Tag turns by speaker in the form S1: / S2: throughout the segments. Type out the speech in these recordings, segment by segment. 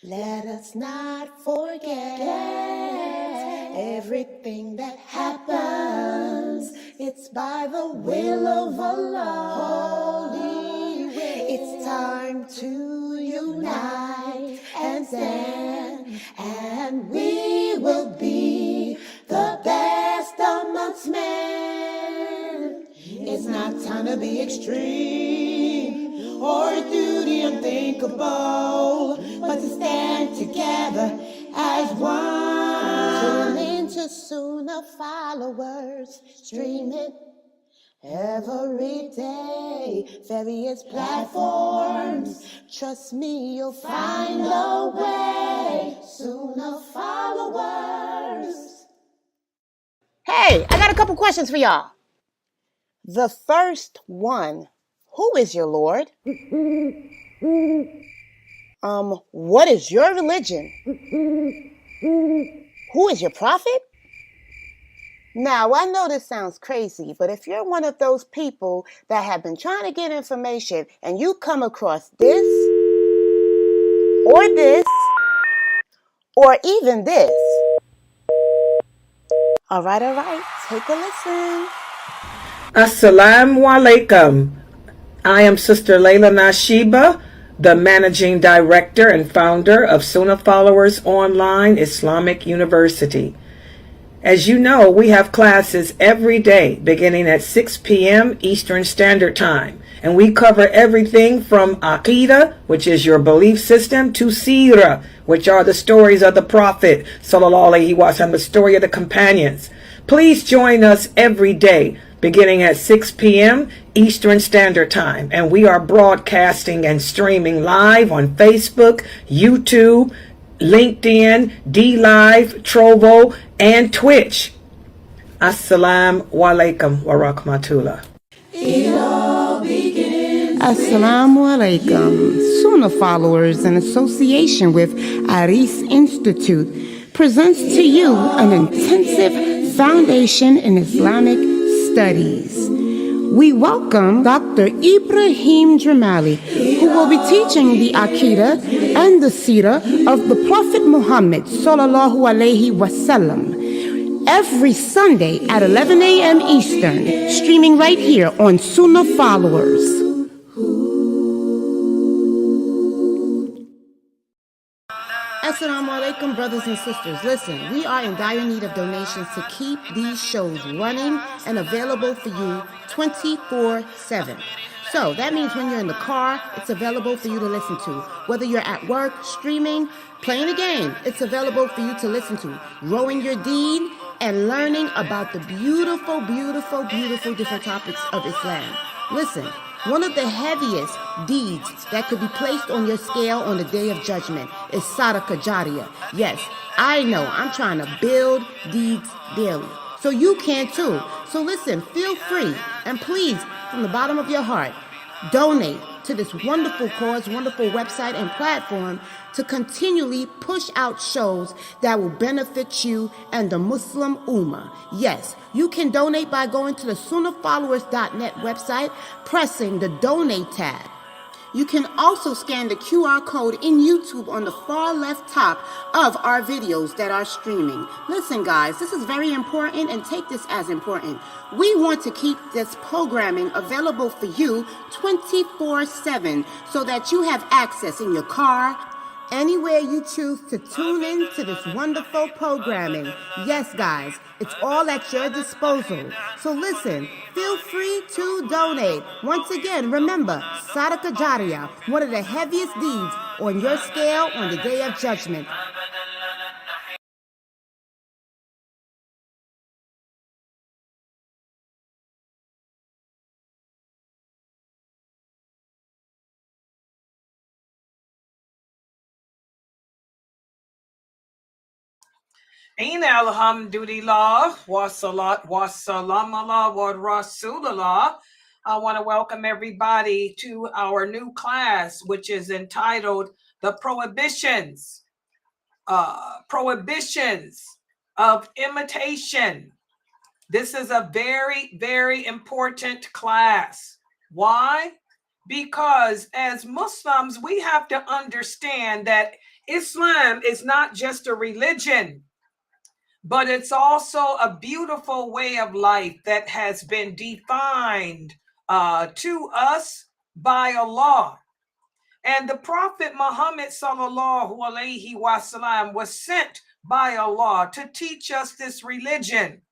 S1: Let us not forget everything that happens. It's by the will of Allah. Holy will. It's time to unite and stand, and we will be the best amongst men. It's not time to be extreme or do the unthinkable, but to stand together as one. Tune into Sunnah followers, stream it every day, various platforms. Trust me, you'll find a way. Sunnah followers. Hey, I got a couple questions for y'all. The first one, who is your Lord? What is your religion? Who is your prophet? Now, I know this sounds crazy, but if you're one of those people that have been trying to get information and you come across this, or even this. All right, take a listen.
S2: Assalamu alaikum. I am Sister lailanasheeba, the Managing Director and Founder of Sunnahfollowers Online Islamic University. As you know, we have classes every day beginning at 6 p.m. Eastern Standard Time. And we cover everything from Aqidah, which is your belief system, to Seerah, which are the stories of the Prophet, sallallahu alaihi wasallam, the story of the companions. Please join us every day beginning at 6 p.m. Eastern Standard Time. And we are broadcasting and streaming live on Facebook, YouTube, LinkedIn, DLive, Trovo, and Twitch. Assalamu alaikum wa rahmatullah.
S1: Assalamu alaikum. Sunnah Followers, in association with Aris Institute, presents to you an intensive foundation in Islamic studies. We welcome Dr. Ibrahim Jamali, who will be teaching the Aqidah and the Seerah of the Prophet Muhammad sallallahu alaihi wasallam every Sunday at 11 a.m. Eastern, streaming right here on Sunnah Followers. Assalamu alaikum, brothers and sisters. Listen, we are in dire need of donations to keep these shows running and available for you 24/7. So that means when you're in the car, it's available for you to listen to. Whether you're at work, streaming, playing a game, it's available for you to listen to. Rowing your deed and learning about the beautiful, beautiful, beautiful different topics of Islam. Listen, one of the heaviest deeds that could be placed on your scale on the Day of Judgment is Sadaqah Jariyah. Yes, I know, I'm trying to build deeds daily. So you can too. So listen, feel free, and please, from the bottom of your heart, donate to this wonderful cause, wonderful website and platform to continually push out shows that will benefit you and the Muslim Ummah. Yes, you can donate by going to the Sunnahfollowers.net website, pressing the Donate tab. You can also scan the QR code in YouTube on the far left top of our videos that are streaming. Listen, guys, this is very important, and take this as important. We want to keep this programming available for you 24/7 so that you have access in your car, anywhere you choose to tune in to this wonderful programming. Yes, guys, it's all at your disposal. So listen, feel free to donate. Once again, remember, Sadaqah Jariyah, one of the heaviest deeds on your scale on the Day of Judgment.
S2: Inna alhamdulillah wa salat wa salam ala wa rasulallah. I want to welcome everybody to our new class, which is entitled The Prohibitions of Imitation. This is a very, very important class. Why? Because as Muslims, we have to understand that Islam is not just a religion, but it's also a beautiful way of life that has been defined to us by Allah. And the Prophet Muhammad sallallahu alaihi wasallam was sent by Allah to teach us this religion,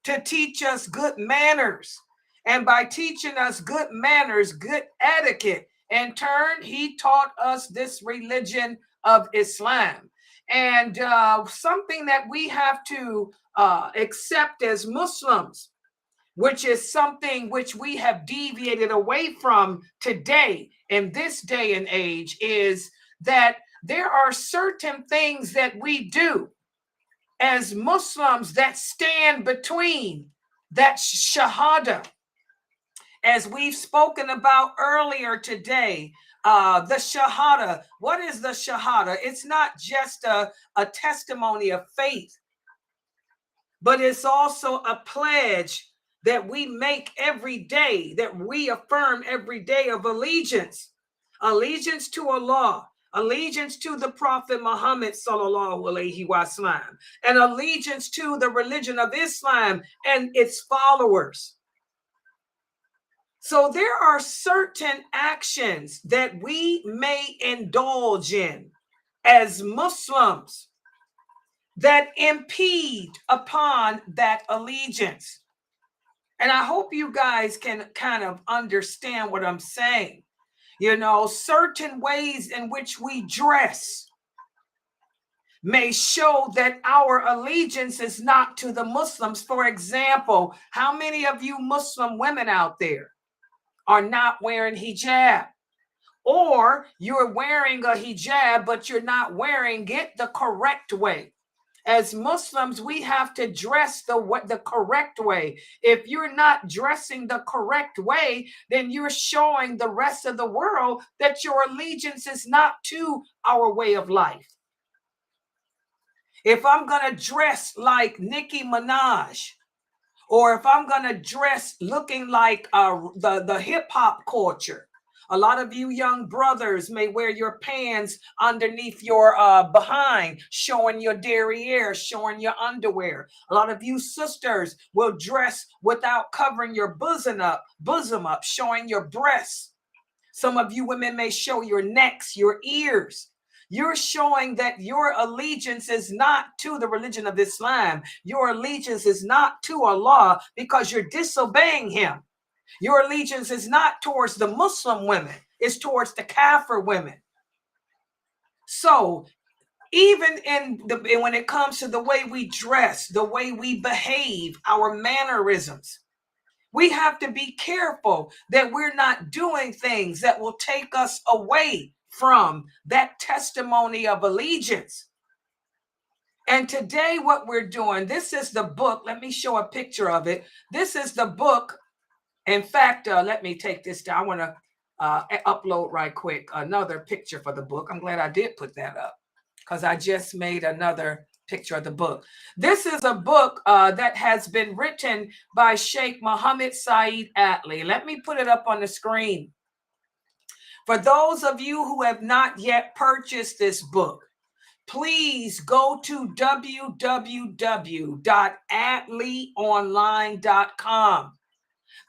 S2: to teach us good manners. And by teaching us good manners, good etiquette, in turn, he taught us this religion of Islam. And something that we have to accept as Muslims, which is something which we have deviated away from today in this day and age, is that there are certain things that we do as Muslims that stand between that shahada. As we've spoken about earlier today, the shahada. What is the shahada? It's not just a testimony of faith, but it's also a pledge that we make every day, that we affirm every day, of allegiance. Allegiance to Allah, allegiance to the Prophet Muhammad sallallahu alaihi wasallam, and allegiance to the religion of Islam and its followers. So there are certain actions that we may indulge in as Muslims that impede upon that allegiance. And I hope you guys can kind of understand what I'm saying. You know, certain ways in which we dress may show that our allegiance is not to the Muslims. For example, how many of you Muslim women out there are not wearing hijab? Or you're wearing a hijab, but you're not wearing it the correct way. As Muslims, we have to dress the correct way. If you're not dressing the correct way, then you're showing the rest of the world that your allegiance is not to our way of life. If I'm going to dress like Nicki Minaj, or if I'm going to dress looking like the hip hop culture, a lot of you young brothers may wear your pants underneath your behind, showing your derriere, showing your underwear. A lot of you sisters will dress without covering your bosom up, showing your breasts. Some of you women may show your necks, your ears. You're showing that your allegiance is not to the religion of Islam. Your allegiance is not to Allah because you're disobeying him. Your allegiance is not towards the Muslim women, it's towards the Kafir women. So even when it comes to the way we dress, the way we behave, our mannerisms, we have to be careful that we're not doing things that will take us away from that testimony of allegiance. And today what we're doing, this is the book. Let me show a picture of it. This is the book. In fact, let me take this down. I want to upload right quick another picture for the book. I'm glad I did put that up because I just made another picture of the book. This is a book that has been written by Sheikh Muhammad Saeed Atli. Let me put it up on the screen. For those of you who have not yet purchased this book, please go to www.atlionline.com.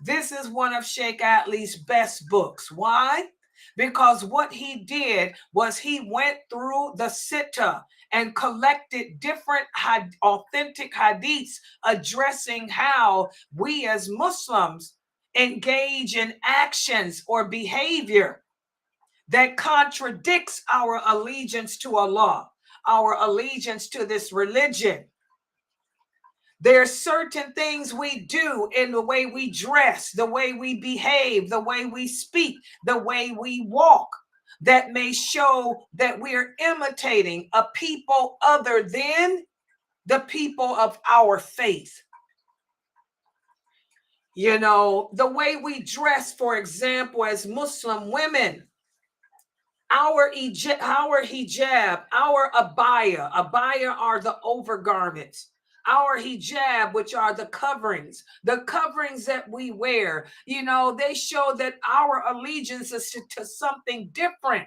S2: This is one of Sheikh Atli's best books. Why? Because what he did was he went through the Sitta and collected different authentic hadiths addressing how we as Muslims engage in actions or behavior that contradicts our allegiance to Allah, our allegiance to this religion. There are certain things we do in the way we dress, the way we behave, the way we speak, the way we walk, that may show that we are imitating a people other than the people of our faith. You know, the way we dress, for example, as Muslim women, our hijab, our abaya are the overgarments. Our hijab, which are the coverings that we wear, you know, they show that our allegiance is to something different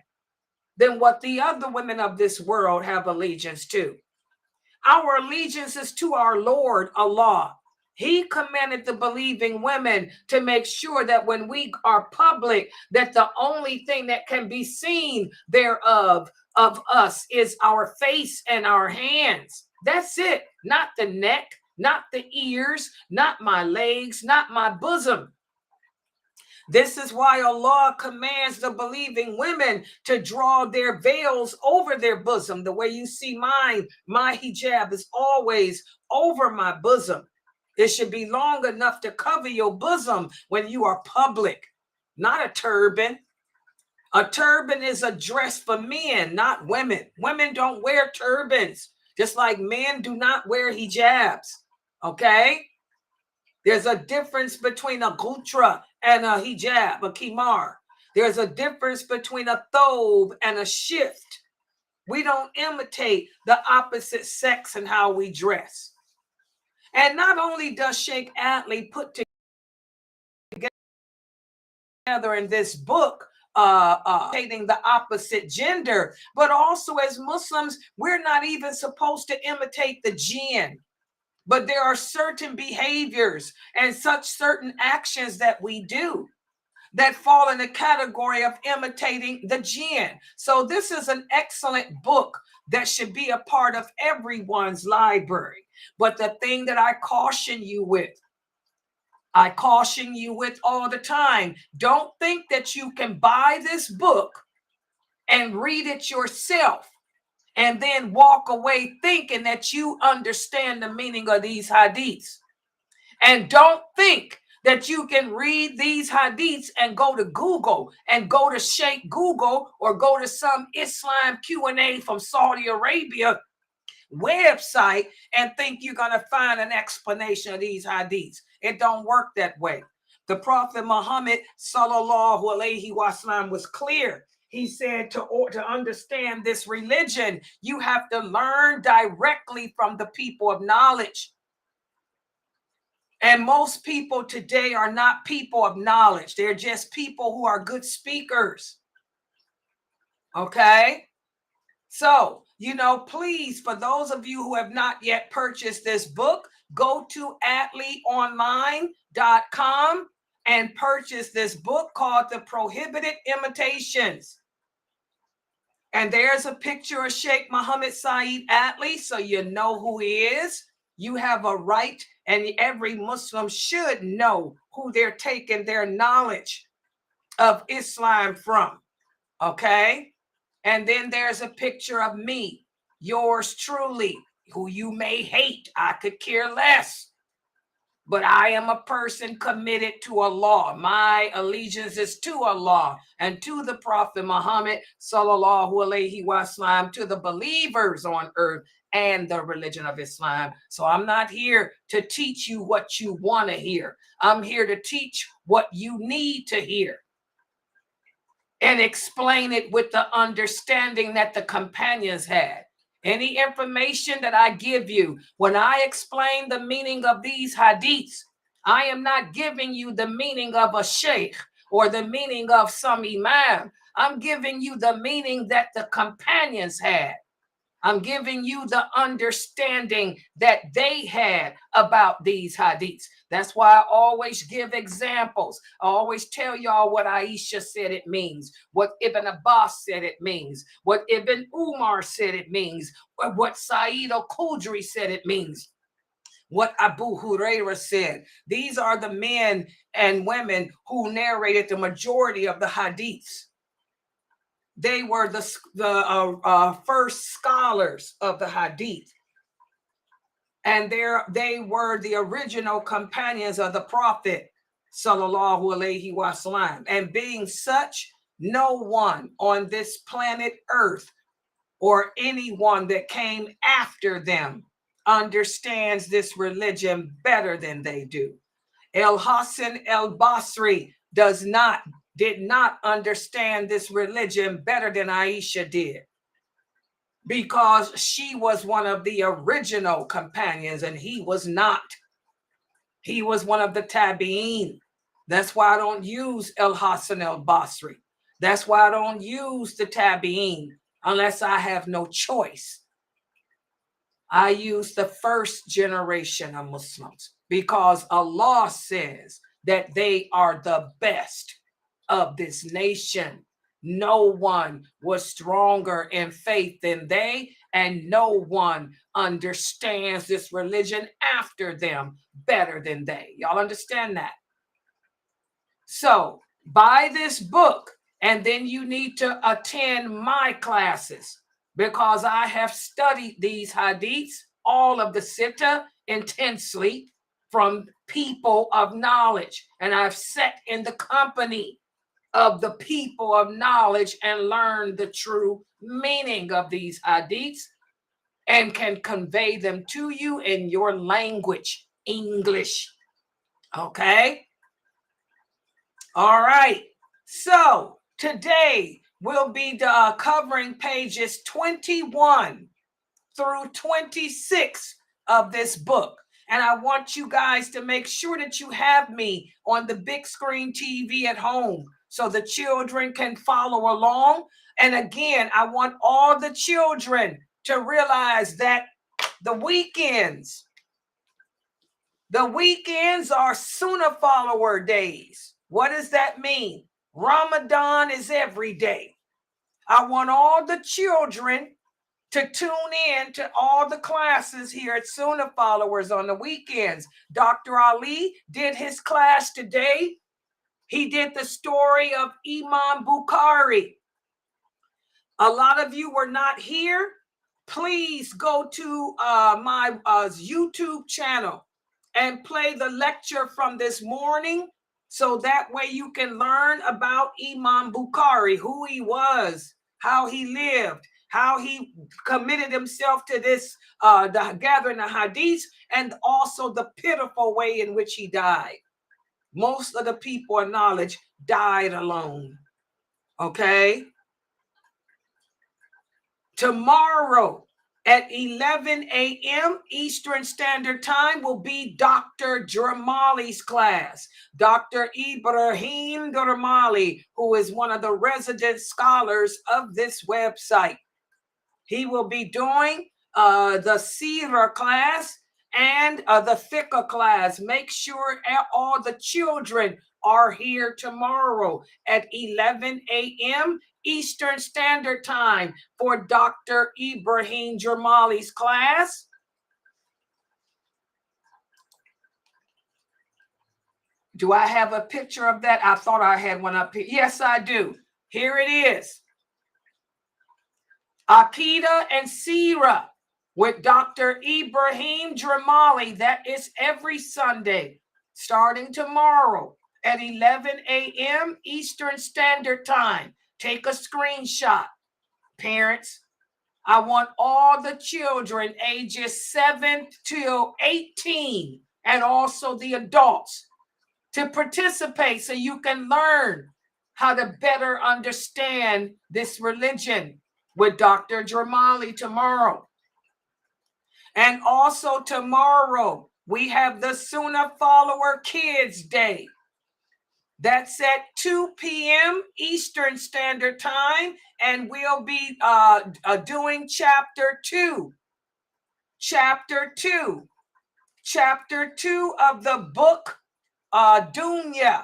S2: than what the other women of this world have allegiance to. Our allegiance is to our Lord Allah. He commanded the believing women to make sure that when we are public, that the only thing that can be seen thereof of us is our face and our hands. That's it. Not the neck, not the ears, not my legs, not my bosom. This is why Allah commands the believing women to draw their veils over their bosom. The way you see mine, my hijab is always over my bosom. It should be long enough to cover your bosom when you are public, not a turban. A turban is a dress for men, not women. Women don't wear turbans, just like men do not wear hijabs, okay? There's a difference between a gutra and a hijab, a kimar. There's a difference between a thobe and a shift. We don't imitate the opposite sex in how we dress. And not only does Sheikh Atlee put together in this book, imitating the opposite gender, but also as Muslims, we're not even supposed to imitate the jinn. But there are certain behaviors and such certain actions that we do that fall in the category of imitating the jinn. So this is an excellent book that should be a part of everyone's library. But the thing that I caution you with all the time, don't think that you can buy this book and read it yourself and then walk away thinking that you understand the meaning of these hadiths. And don't think that you can read these hadiths and go to Google and go to Sheikh Google or go to some Islam Q&A from Saudi Arabia website and think you're going to find an explanation of these hadiths. It don't work that way. The Prophet Muhammad sallallahu alaihi wasallam was clear. He said to understand this religion, you have to learn directly from the people of knowledge. And most people today are not people of knowledge. They're just people who are good speakers. Okay? So, please, for those of you who have not yet purchased this book, go to atleeonline.com and purchase this book called The Prohibited Imitations. And there's a picture of Sheikh Muhammad Saeed Atlee, so you know who he is. You have a right, and every Muslim should know who they're taking their knowledge of Islam from, okay? And then there's a picture of me, yours truly, who you may hate. I could care less. But I am a person committed to Allah. My allegiance is to Allah and to the Prophet Muhammad sallallahu alaihi wasallam, to the believers on earth and the religion of Islam. So I'm not here to teach you what you want to hear. I'm here to teach what you need to hear and explain it with the understanding that the companions had. Any information that I give you, when I explain the meaning of these hadiths, I am not giving you the meaning of a sheikh or the meaning of some imam. I'm giving you the meaning that the companions had. I'm giving you the understanding that they had about these hadiths. That's why I always give examples. I always tell y'all what Aisha said it means, what Ibn Abbas said it means, what Ibn Umar said it means, what Sa'id al-Khudri said it means, what Abu Hurairah said. These are the men and women who narrated the majority of the hadiths. They were the first scholars of the hadith. And they were the original companions of the Prophet sallallahu alaihi wasallam. And being such, no one on this planet Earth or anyone that came after them understands this religion better than they do. Al-Hasan al-Basri did not understand this religion better than Aisha did, because she was one of the original companions and he was not. He was one of the tabi'een. That's why I don't use Al-Hasan al-Basri. That's why I don't use the tabi'in unless I have no choice. I use the first generation of Muslims because Allah says that they are the best of this nation. No one was stronger in faith than they, and no one understands this religion after them better than they. Y'all understand that? So buy this book, and then you need to attend my classes because I have studied these hadiths, all of the sitta, intensely from people of knowledge. And I've sat in the company of the people of knowledge and learned the true meaning of these hadiths and can convey them to you in your language, English. Okay? All right. So today we'll be covering pages 21 through 26 of this book. And I want you guys to make sure that you have me on the big screen TV at home so the children can follow along. And again, I want all the children to realize that the weekends are Sunnah follower days. What does that mean? Ramadan is every day. I want all the children to tune in to all the classes here at Sunnah Followers on the weekends. Dr. Ali did his class today. He did the story of Imam Bukhari. A lot of you were not here. Please go to my YouTube channel and play the lecture from this morning so that way you can learn about Imam Bukhari, who he was, how he lived, how he committed himself to this, the gathering the hadiths, and also the pitiful way in which he died. Most of the people of knowledge died alone. Okay? Tomorrow at 11 a.m. Eastern Standard Time will be Dr. Dramali's class. Dr. Ibrahim Dramali, who is one of the resident scholars of this website. He will be doing the Seerah class and the Fiqh class. Make sure all the children are here tomorrow at 11 a.m. Eastern Standard Time for Dr. Ibrahim Dramali's class. Do I have a picture of that? I thought I had one up here. Yes, I do. Here it is. Aqidah and Seerah with Dr. Ibrahim Dramali. That is every Sunday, starting tomorrow at 11 a.m. Eastern Standard Time. Take a screenshot. Parents, I want all the children ages 7 till 18 and also the adults to participate so you can learn how to better understand this religion with Dr. Dramali tomorrow. And also tomorrow, we have the Sunnah Follower Kids Day. That's at 2 p.m. Eastern Standard Time, and we'll be doing chapter 2. Chapter 2 of the book Dunya.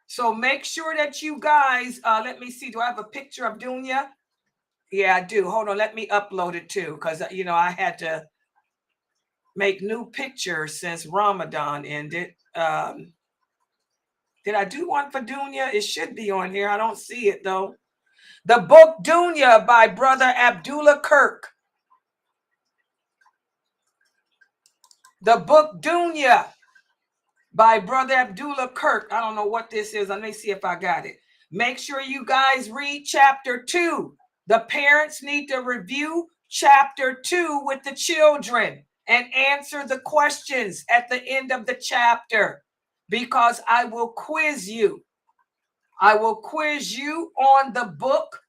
S2: So make sure that you guys, let me see, do I have a picture of Dunya? Yeah, I do. Hold on, let me upload it too, because, you know, I had to make new pictures since Ramadan ended. Did I do one for Dunya? It should be on here. I don't see it, though. The book Dunya by Brother Abdullah Kirk. The book Dunya by Brother Abdullah Kirk. I don't know what this is. Let me see if I got it. Make sure you guys read chapter 2. The parents need to review chapter 2 with the children and answer the questions at the end of the chapter, because I will quiz you. I will quiz you on the book,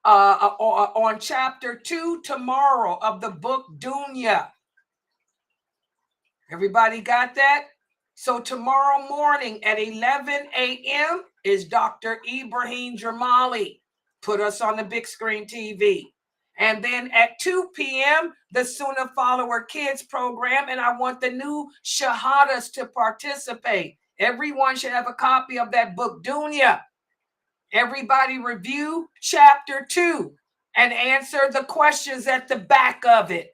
S2: on chapter 2 tomorrow of the book Dunya. Everybody got that? So tomorrow morning at 11 a.m. is Dr. Ibrahim Jamali. Put us on the big screen TV. And then at 2 p.m., the Sunnah Follower Kids program. And I want the new Shahadas to participate. Everyone should have a copy of that book, Dunya. Everybody review chapter 2 and answer the questions at the back of it.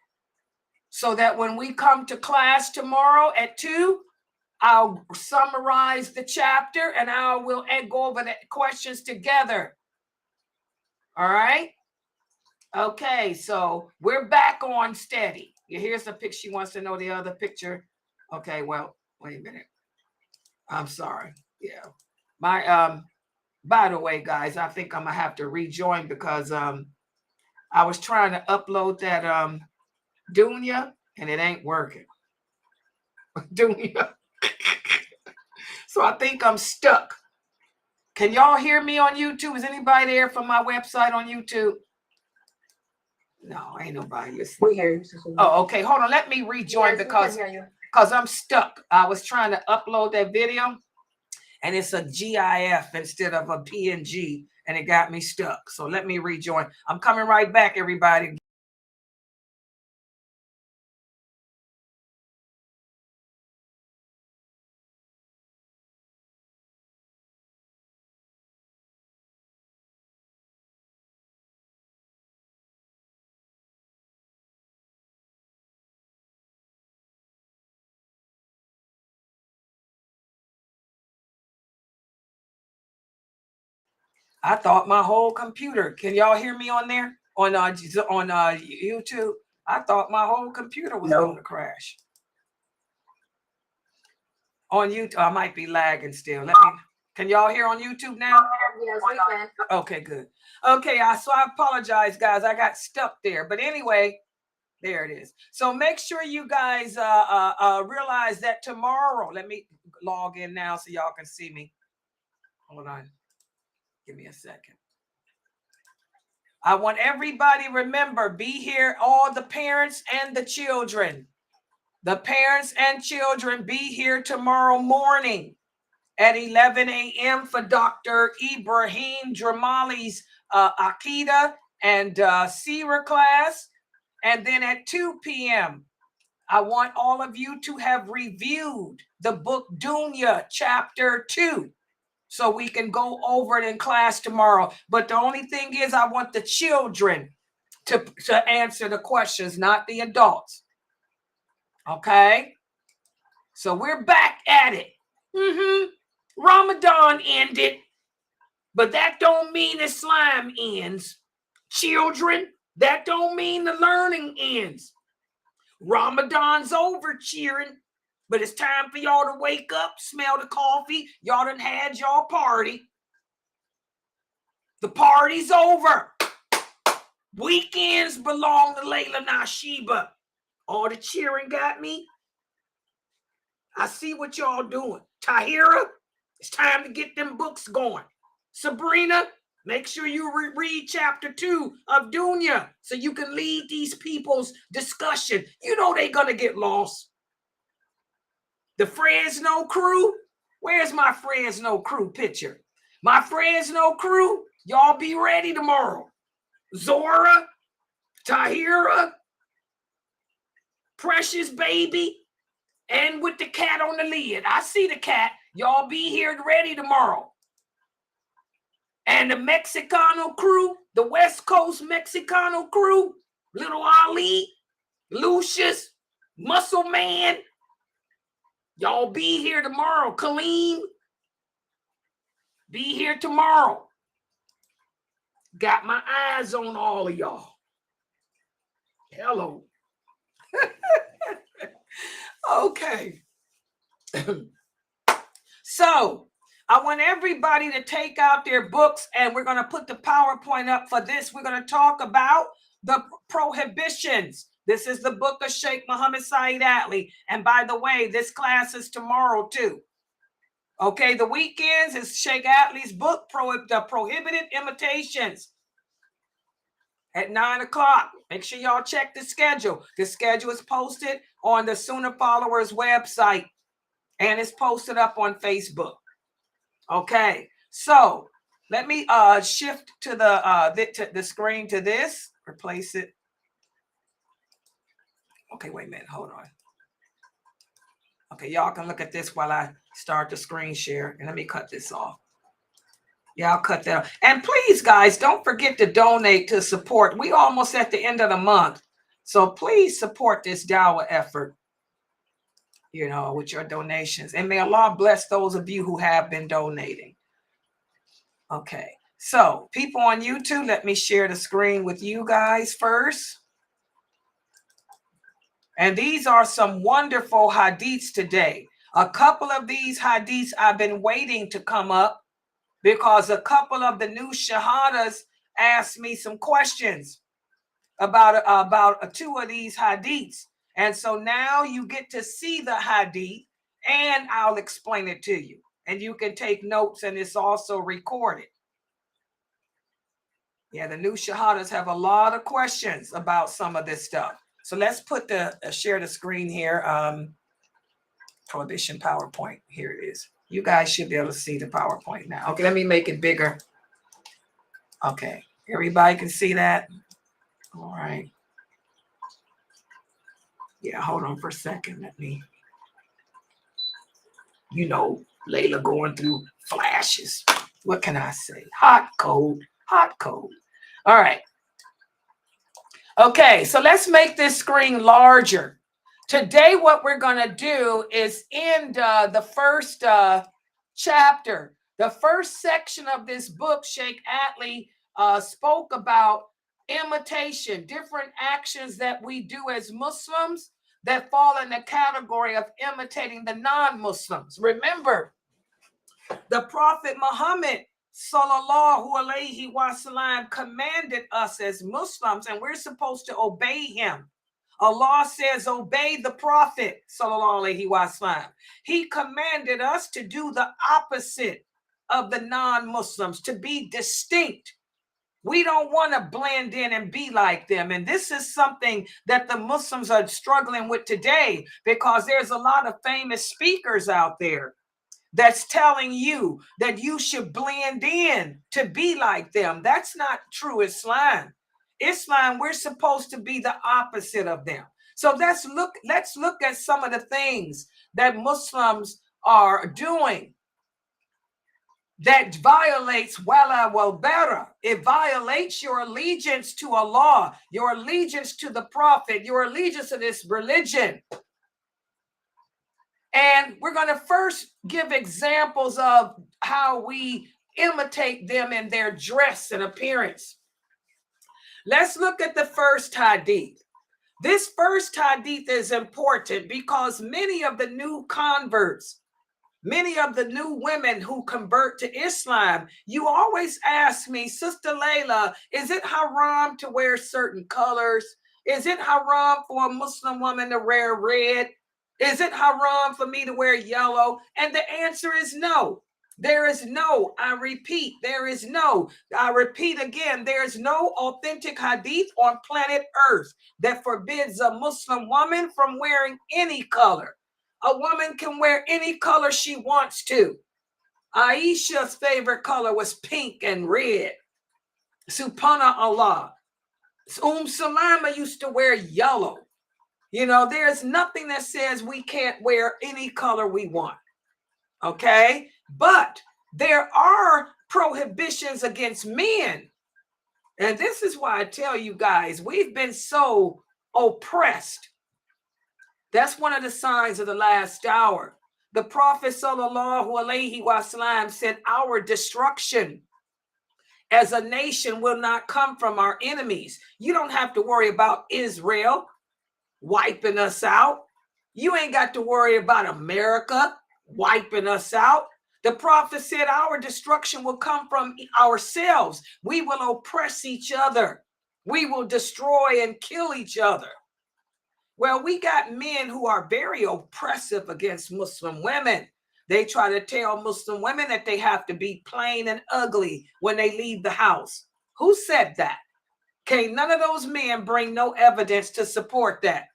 S2: So that when we come to class tomorrow at 2, I'll summarize the chapter and I will go over the questions together. All right. Okay, so we're back on steady. Here's the picture. She wants to know the other picture. Okay, well, wait a minute. I'm sorry. Yeah. By the way, guys, I think I'm gonna have to rejoin because I was trying to upload that Dunya and it ain't working. Dunya. So I think I'm stuck. Can y'all hear me on YouTube? Is anybody there from my website on YouTube? No, ain't nobody listening.
S3: We hear you.
S2: Oh, okay. Hold on. Let me rejoin because I'm stuck. I was trying to upload that video and it's a GIF instead of a PNG and it got me stuck. So let me rejoin. I'm coming right back, everybody. I thought my whole computer. Can y'all hear me on there on YouTube? I thought my whole computer was going to crash. On YouTube, I might be lagging still. Can y'all hear on YouTube now?
S3: Yes, we can.
S2: Okay, good. Okay, so I apologize, guys. I got stuck there. But anyway, there it is. So make sure you guys realize that tomorrow, let me log in now so y'all can see me. Hold on. Give me a second. I want everybody, remember, be here, all the parents and the children. The parents and children be here tomorrow morning at 11 a.m. for Dr. Ibrahim Jamali's Aqidah and Sira class. And then at 2 p.m., I want all of you to have reviewed the book Dunya, chapter 2. So we can go over it in class tomorrow. But the only thing is I want the children to answer the questions, not the adults. Okay? So we're back at it. Ramadan ended, but that don't mean Islam ends. Children, that don't mean the learning ends. Ramadan's over, cheering, but it's time for y'all to wake up, smell the coffee. Y'all done had y'all party. The party's over. Weekends belong to lailanasheeba. All the cheering got me. I see what y'all doing. Tahira, it's time to get them books going. Sabrina, make sure you read chapter 2 of Dunya so you can lead these people's discussion. You know they're going to get lost. The Fresno crew, where's my Fresno crew picture? My Fresno crew, y'all be ready tomorrow. Zora, Tahira, Precious Baby, and with the cat on the lid. I see the cat. Y'all be here ready tomorrow. And the Mexicano crew, the West Coast Mexicano crew, Little Ali, Lucius, Muscle Man. Y'all be here tomorrow. Kaleem, be here tomorrow. Got my eyes on all of y'all. Hello. Okay. So I want everybody to take out their books and we're going to put the PowerPoint up for this. We're going to talk about the prohibitions. This is the book of Sheikh Muhammad Saeed Atli. And by the way, this class is tomorrow too. Okay, the weekends is Sheikh Atli's book, The Prohibited Imitations, at 9 o'clock. Make sure y'all check the schedule. The schedule is posted on the Sunnah Followers website. and it's posted up on Facebook. Okay, so let me shift to the screen to this, replace it. Okay, wait a minute, hold on. Okay, y'all can look at this while I start the screen share, and let me cut this off. Yeah, I'll cut that off. And please, guys, don't forget to donate to support. We almost at the end of the month, so please support this dawah effort, you know, with your donations. And may Allah bless those of you who have been donating. Okay, so people on YouTube, let me share the screen with you guys first. And these are some wonderful hadiths today. A couple of these hadiths I've been waiting to come up because a couple of the new shahadas asked me some questions about two of these hadiths. And so now you get to see the hadith and I'll explain it to you. And you can take notes, and it's also recorded. Yeah, the new shahadas have a lot of questions about some of this stuff. So let's put share the screen here. Prohibition PowerPoint. Here it is. You guys should be able to see the PowerPoint now. Okay, let me make it bigger. Okay, everybody can see that. All right. Yeah, hold on for a second. Let me, you know, Layla going through flashes. What can I say? Hot, cold, hot, cold. All right. Okay, so let's make this screen larger. Today, what we're going to do is end the first chapter. The first section of this book, Sheikh Atlee spoke about imitation, different actions that we do as Muslims that fall in the category of imitating the non-Muslims. Remember, the Prophet Muhammad Sallallahu Alaihi Wasallam commanded us as Muslims, and we're supposed to obey him. Allah says, obey the Prophet Sallallahu Alaihi Wasallam. He commanded us to do the opposite of the non-Muslims, to be distinct. We don't want to blend in and be like them. And this is something that the Muslims are struggling with today, because there's a lot of famous speakers out there that's telling you that you should blend in to be like them. That's not true Islam. Islam, we're supposed to be the opposite of them. So let's look at some of the things that Muslims are doing that violates wala wal bara. It violates your allegiance to Allah, your allegiance to the Prophet, your allegiance to this religion. And we're going to first give examples of how we imitate them in their dress and appearance. Let's look at the first hadith. This first hadith is important because many of the new converts, many of the new women who convert to Islam, you always ask me, Sister Layla, is it haram to wear certain colors? Is it haram for a Muslim woman to wear red? Is it haram for me to wear yellow? And the answer is no. There is no, I repeat, there is no, I repeat again, there is no authentic hadith on planet Earth that forbids a Muslim woman from wearing any color. A woman can wear any color she wants to. Aisha's favorite color was pink and red. Subhanallah. Salama used to wear yellow. You know, there's nothing that says we can't wear any color we want. Okay? But there are prohibitions against men. And this is why I tell you guys, we've been so oppressed. That's one of the signs of the last hour. The Prophet Sallallahu Alaihi Wasallam said, our destruction as a nation will not come from our enemies. You don't have to worry about Israel wiping us out. You ain't got to worry about America wiping us out. The Prophet said our destruction will come from ourselves. We will oppress each other. We will destroy and kill each other. Well, we got men who are very oppressive against Muslim women. They try to tell Muslim women that they have to be plain and ugly when they leave the house. Who said that? Okay, none of those men bring no evidence to support that.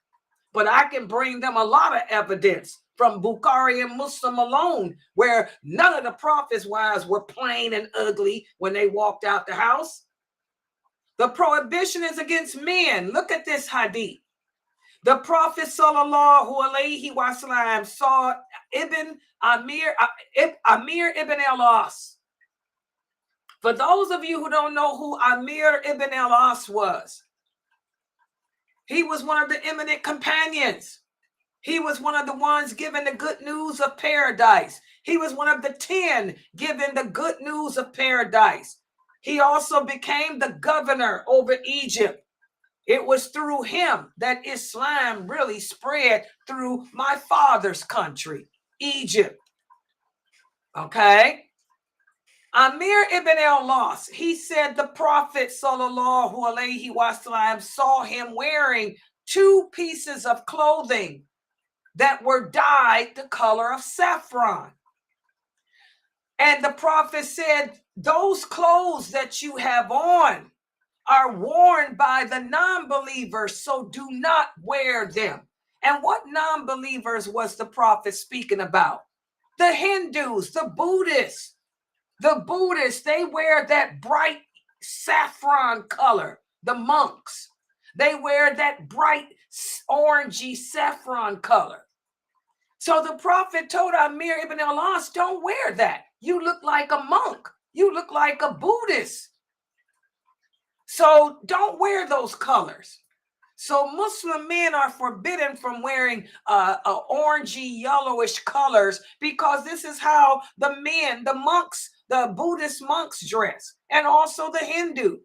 S2: But I can bring them a lot of evidence from Bukhari and Muslim alone, where none of the prophets' wives were plain and ugly when they walked out the house. The prohibition is against men. Look at this hadith. The Prophet sallallahu alaihi wasallam saw Amir ibn al-As. For those of you who don't know who Amir ibn al-As was, he was one of the eminent companions. He was one of the ones given the good news of paradise. He was one of the 10 given the good news of paradise. He also became the governor over Egypt. It was through him that Islam really spread through my father's country, Egypt. Okay? Amir ibn al-As, he said the Prophet sallallahu alaihi wasallam saw him wearing 2 pieces of clothing that were dyed the color of saffron. And the Prophet said, those clothes that you have on are worn by the non-believers, so do not wear them. And what non-believers was the Prophet speaking about? The Hindus, the Buddhists. The Buddhists, they wear that bright saffron color. The monks, they wear that bright orangey saffron color. So the Prophet told Amir ibn al-As, don't wear that. You look like a monk. You look like a Buddhist. So don't wear those colors. So Muslim men are forbidden from wearing orangey, yellowish colors, because this is how the men, the monks, the Buddhist monks dress, and also the Hindu.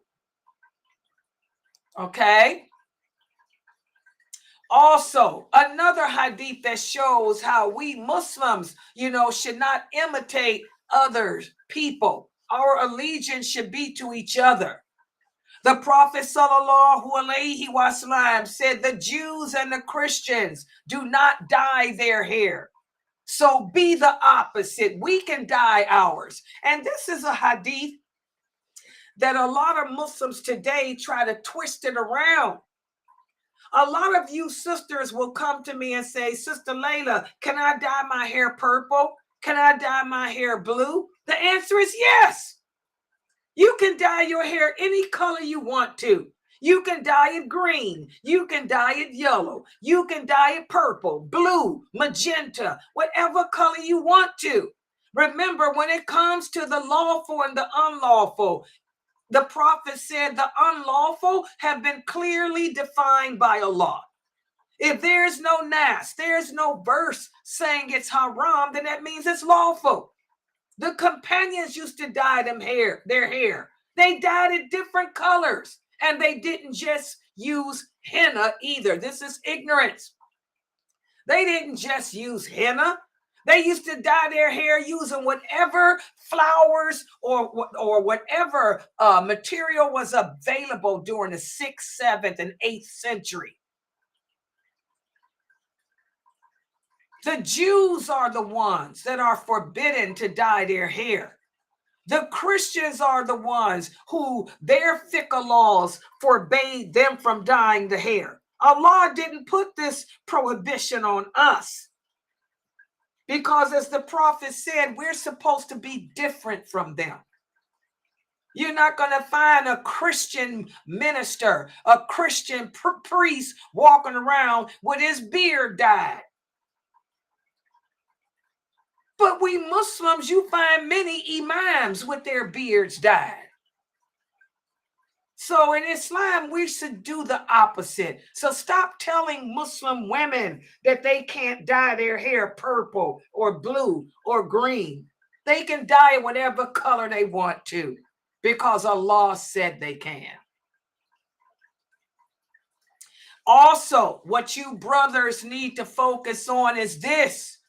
S2: Okay. Also, another hadith that shows how we Muslims, should not imitate others, people. Our allegiance should be to each other. The Prophet sallallahu alaihi wasallam said the Jews and the Christians do not dye their hair. So be the opposite. We can dye ours. And this is a hadith that a lot of Muslims today try to twist it around. A lot of you sisters will come to me and say, Sister Layla, can I dye my hair purple? Can I dye my hair blue? The answer is yes. You can dye your hair any color you want to. You can dye it green. You can dye it yellow. You can dye it purple, blue, magenta, whatever color you want to. Remember, when it comes to the lawful and the unlawful, the Prophet said the unlawful have been clearly defined by Allah. If there's no nas, there's no verse saying it's haram, then that means it's lawful. The companions used to dye their hair. They dyed it different colors. And they didn't just use henna either. This is ignorance. They didn't just use henna. They used to dye their hair using whatever flowers or whatever material was available during the 6th, 7th, and 8th century. The Jews are the ones that are forbidden to dye their hair. The Christians are the ones who their fiqh laws forbade them from dyeing the hair. Allah didn't put this prohibition on us because, as the Prophet said, we're supposed to be different from them. You're not going to find a Christian minister, a Christian priest walking around with his beard dyed. But we Muslims, you find many imams with their beards dyed. So in Islam, we should do the opposite. So stop telling Muslim women that they can't dye their hair purple or blue or green. They can dye it whatever color they want to because Allah said they can. Also, what you brothers need to focus on is this.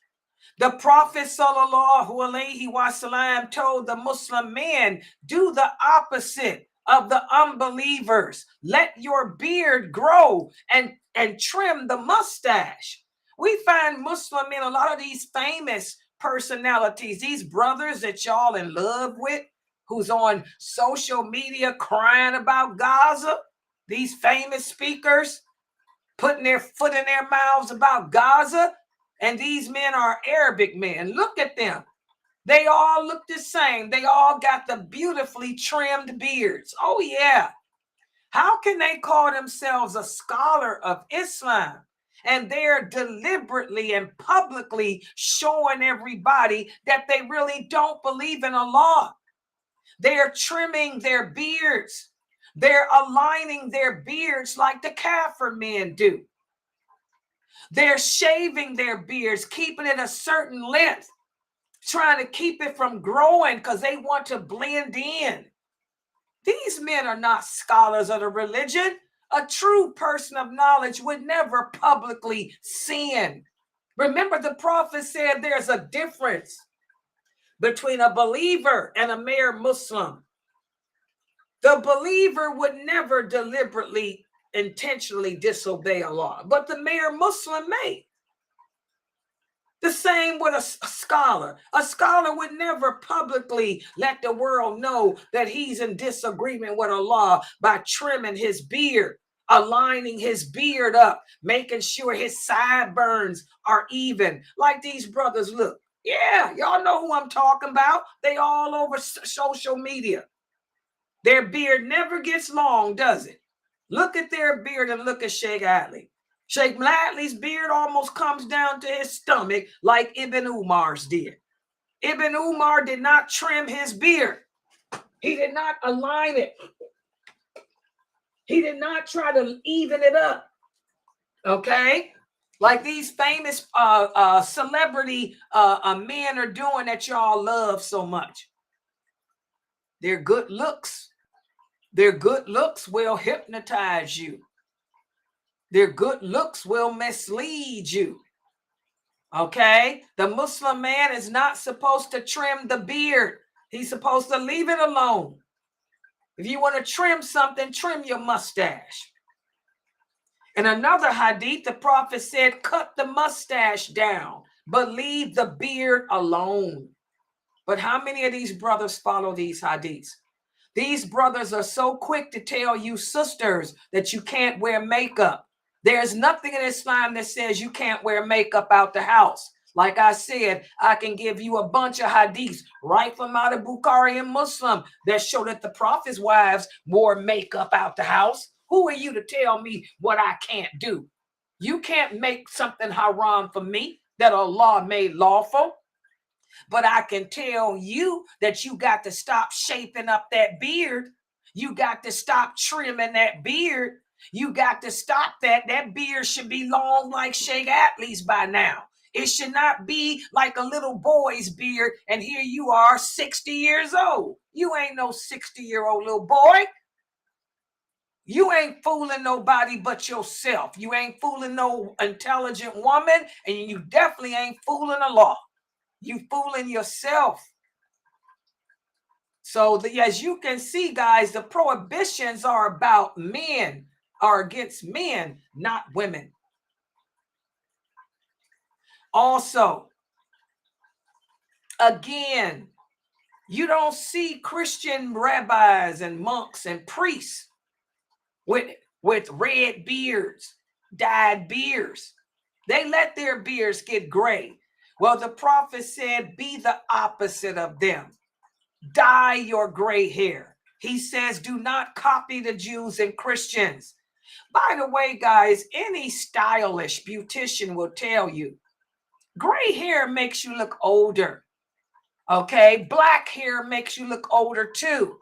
S2: The Prophet sallallahu alaihi wasallam told the Muslim men, do the opposite of the unbelievers. Let your beard grow and trim the mustache. We find Muslim men, a lot of these famous personalities, these brothers that y'all in love with, who's on social media crying about Gaza, these famous speakers putting their foot in their mouths about Gaza, And these men are Arabic men. Look at them. They all look the same. They all got the beautifully trimmed beards. Oh, yeah. How can they call themselves a scholar of Islam? And they're deliberately and publicly showing everybody that they really don't believe in Allah. They're trimming their beards. They're aligning their beards like the Kafir men do. They're shaving their beards, keeping it a certain length, trying to keep it from growing because they want to blend in. These men are not scholars of the religion. A true person of knowledge would never publicly sin. Remember, the prophet said there's a difference between a believer and a mere Muslim. The believer would never deliberately, intentionally disobey Allah, but the mere Muslim may. The same with a scholar. A scholar would never publicly let the world know that he's in disagreement with Allah by trimming his beard, aligning his beard up, making sure his sideburns are even. Like these brothers, look. Yeah, y'all know who I'm talking about. They all over social media. Their beard never gets long, does it? Look at their beard and look at Sheikh Adley. Sheikh Adley's beard almost comes down to his stomach like Ibn Umar's did. Ibn Umar did not trim his beard. He did not align it. He did not try to even it up. Okay? Like these famous celebrity men are doing that y'all love so much. Their good looks. Their good looks will hypnotize you. Their good looks will mislead you. Okay? The Muslim man is not supposed to trim the beard. He's supposed to leave it alone. If you want to trim something, trim your mustache. In another hadith, the prophet said, cut the mustache down, but leave the beard alone. But how many of these brothers follow these hadiths? These brothers are so quick to tell you sisters that you can't wear makeup. There's nothing in Islam that says you can't wear makeup out the house. Like I said, I can give you a bunch of hadiths right from out of Bukhari and Muslim that show that the Prophet's wives wore makeup out the house. Who are you to tell me what I can't do? You can't make something haram for me that Allah made lawful. But I can tell you that you got to stop shaping up that beard. You got to stop trimming that beard. You got to stop that. That beard should be long like Sheikh Adley's by now. It should not be like a little boy's beard. And here you are, 60 years old. You ain't no 60-year-old little boy. You ain't fooling nobody but yourself. You ain't fooling no intelligent woman. And you definitely ain't fooling Allah. You fooling yourself. So as you can see, guys, the prohibitions are about men, are against men, not women. Also, again, you don't see Christian rabbis and monks and priests with red beards, dyed beards. They let their beards get gray. Well, the prophet said, be the opposite of them. Dye your gray hair. He says, do not copy the Jews and Christians. By the way, guys, any stylish beautician will tell you, gray hair makes you look older. Okay, black hair makes you look older too.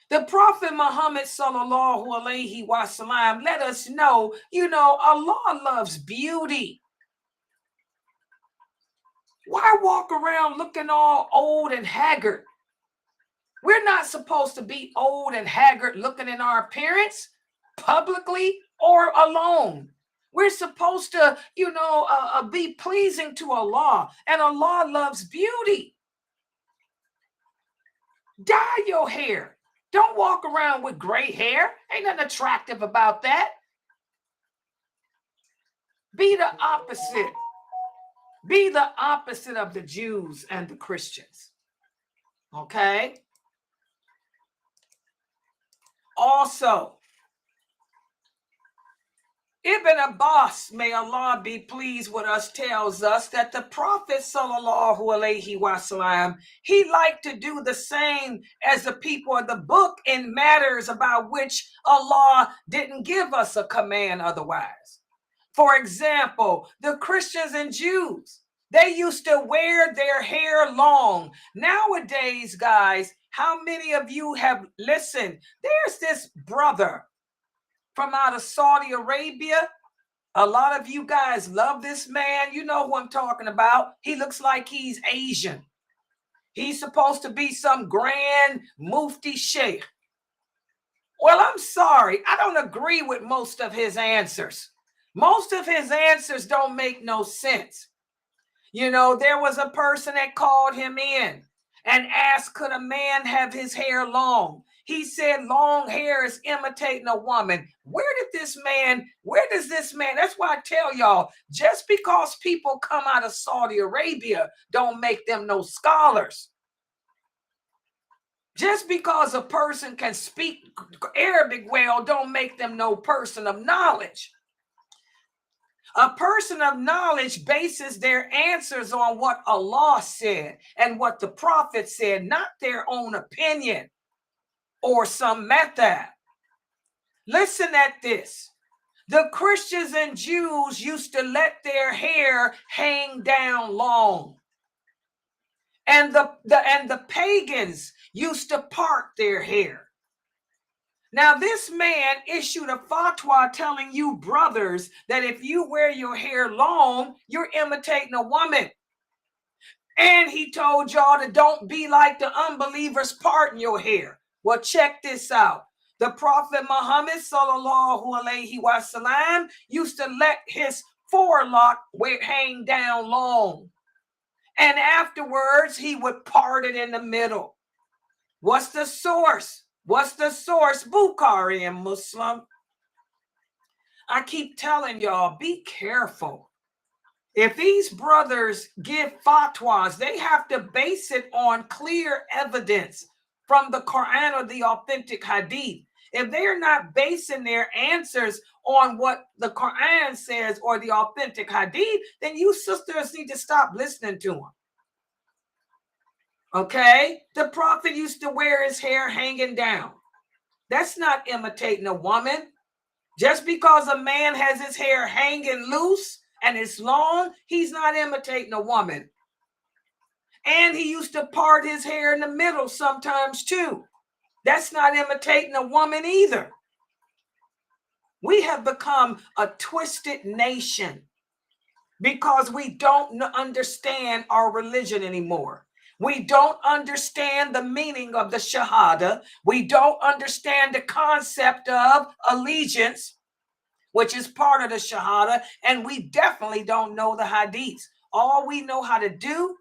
S2: The Prophet Muhammad sallallahu alaihi wasallam let us know, Allah loves beauty. Why walk around looking all old and haggard? We're not supposed to be old and haggard looking in our appearance publicly or alone. We're supposed to, be pleasing to Allah, and Allah loves beauty. Dye your hair. Don't walk around with gray hair. Ain't nothing attractive about that. Be the opposite. Be the opposite of the Jews and the Christians. Okay? Also, Ibn Abbas, may Allah be pleased with us, tells us that the Prophet sallallahu alaihi wasallam, he liked to do the same as the people of the book in matters about which Allah didn't give us a command otherwise. For example, the Christians and Jews, they used to wear their hair long. Nowadays, guys, how many of you have listened? There's this brother from out of Saudi Arabia. A lot of you guys love this man. You know who I'm talking about. He looks like he's Asian. He's supposed to be some grand mufti sheikh. Well, I'm sorry. I don't agree with most of his answers. Most of his answers don't make no sense. You know, there was a person that called him in and asked, could a man have his hair long? He said long hair is imitating a woman. Where does this man, that's why I tell y'all, just because people come out of Saudi Arabia don't make them no scholars. Just because a person can speak Arabic well don't make them no person of knowledge. A person of knowledge bases their answers on what Allah said and what the Prophet said, not their own opinion or some method. Listen at this. The Christians and Jews used to let their hair hang down long. And the pagans used to part their hair. Now, this man issued a fatwa telling you brothers that if you wear your hair long, you're imitating a woman. And he told y'all to don't be like the unbelievers parting your hair. Well, check this out. The Prophet Muhammad sallallahu alaihi wasallam used to let his forelock hang down long. And afterwards, he would part it in the middle. What's the source? What's the source? Bukhari and Muslim. I keep telling y'all, be careful. If these brothers give fatwas, they have to base it on clear evidence from the Quran or the authentic hadith. If they're not basing their answers on what the Quran says or the authentic hadith, then you sisters need to stop listening to them. Okay? The Prophet used to wear his hair hanging down. That's not imitating a woman. Just because a man has his hair hanging loose and it's long, he's not imitating a woman. And he used to part his hair in the middle sometimes too. That's not imitating a woman either. We have become a twisted nation because we don't understand our religion anymore. We don't understand the meaning of the Shahada. We don't understand the concept of allegiance, which is part of the Shahada. And we definitely don't know the Hadiths. All we know how to do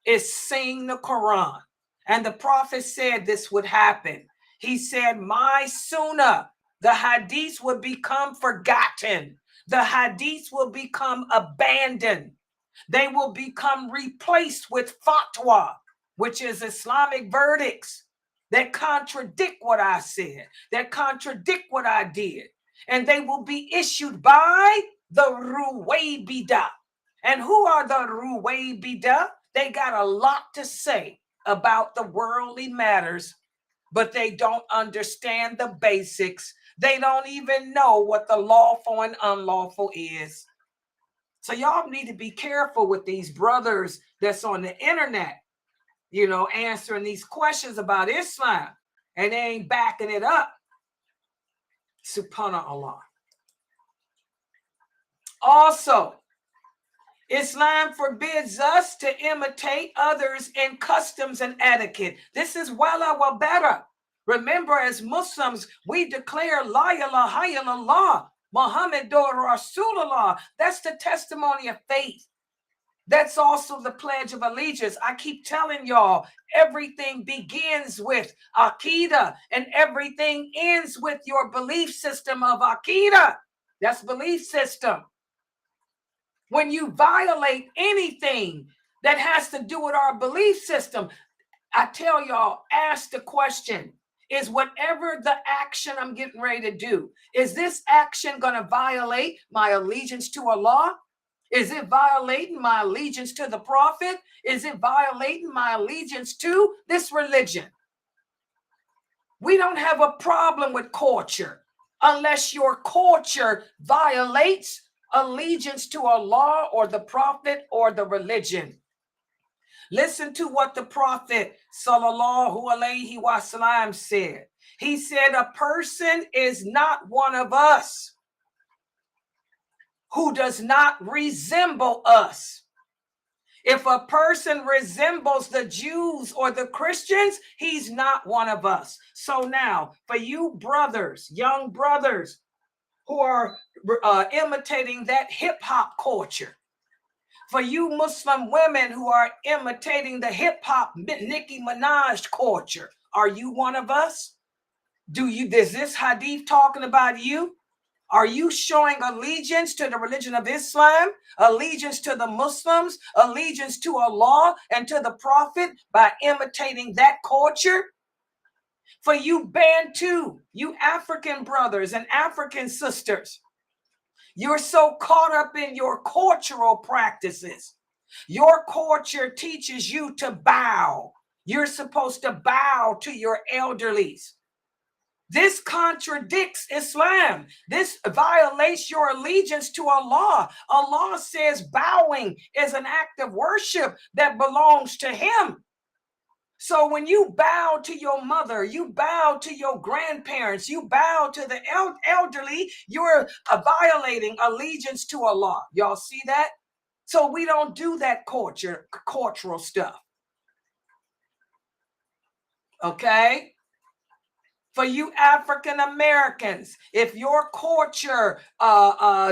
S2: is sing the Quran. And the Prophet said this would happen. He said, my Sunnah, the Hadiths would become forgotten. The Hadiths will become abandoned. They will become replaced with fatwa, which is Islamic verdicts that contradict what I said, that contradict what I did. And they will be issued by the Ruwaybida. And who are the Ruwaybida? They got a lot to say about the worldly matters, but they don't understand the basics. They don't even know what the lawful and unlawful is. So y'all need to be careful with these brothers that's on the internet, you know, answering these questions about Islam, and they ain't backing it up. Subhanallah. Also, Islam forbids us to imitate others in customs and etiquette. This is wala wa bara. Remember, as Muslims, we declare la ilaha illallah, Muhammadur Rasulullah. That's the testimony of faith. That's also the Pledge of Allegiance. I keep telling y'all, everything begins with Aqidah and everything ends with your belief system of Aqidah. That's belief system. When you violate anything that has to do with our belief system, I tell y'all, ask the question, is whatever the action I'm getting ready to do, is this action going to violate my allegiance to Allah? Is it violating my allegiance to the Prophet? Is it violating my allegiance to this religion? We don't have a problem with culture unless your culture violates allegiance to Allah or the Prophet or the religion. Listen to what the Prophet sallallahu alaihi wasallam said. He said, a person is not one of us who does not resemble us. If a person resembles the Jews or the Christians, he's not one of us. So now, for you brothers, young brothers who are imitating that hip-hop culture, for you Muslim women who are imitating the hip-hop Nicki Minaj culture, are you one of us? Is this hadith talking about you? Are you showing allegiance to the religion of Islam, allegiance to the Muslims, allegiance to Allah and to the Prophet by imitating that culture? For you Bantu, you African brothers and African sisters, you're so caught up in your cultural practices. Your culture teaches you to bow. You're supposed to bow to your elderlies. This contradicts Islam. This violates your allegiance to Allah. Allah says bowing is an act of worship that belongs to Him. So when you bow to your mother, you bow to your grandparents, you bow to the elderly, you're violating allegiance to Allah. Y'all see that? So we don't do that cultural stuff. Okay? For you African Americans, if your culture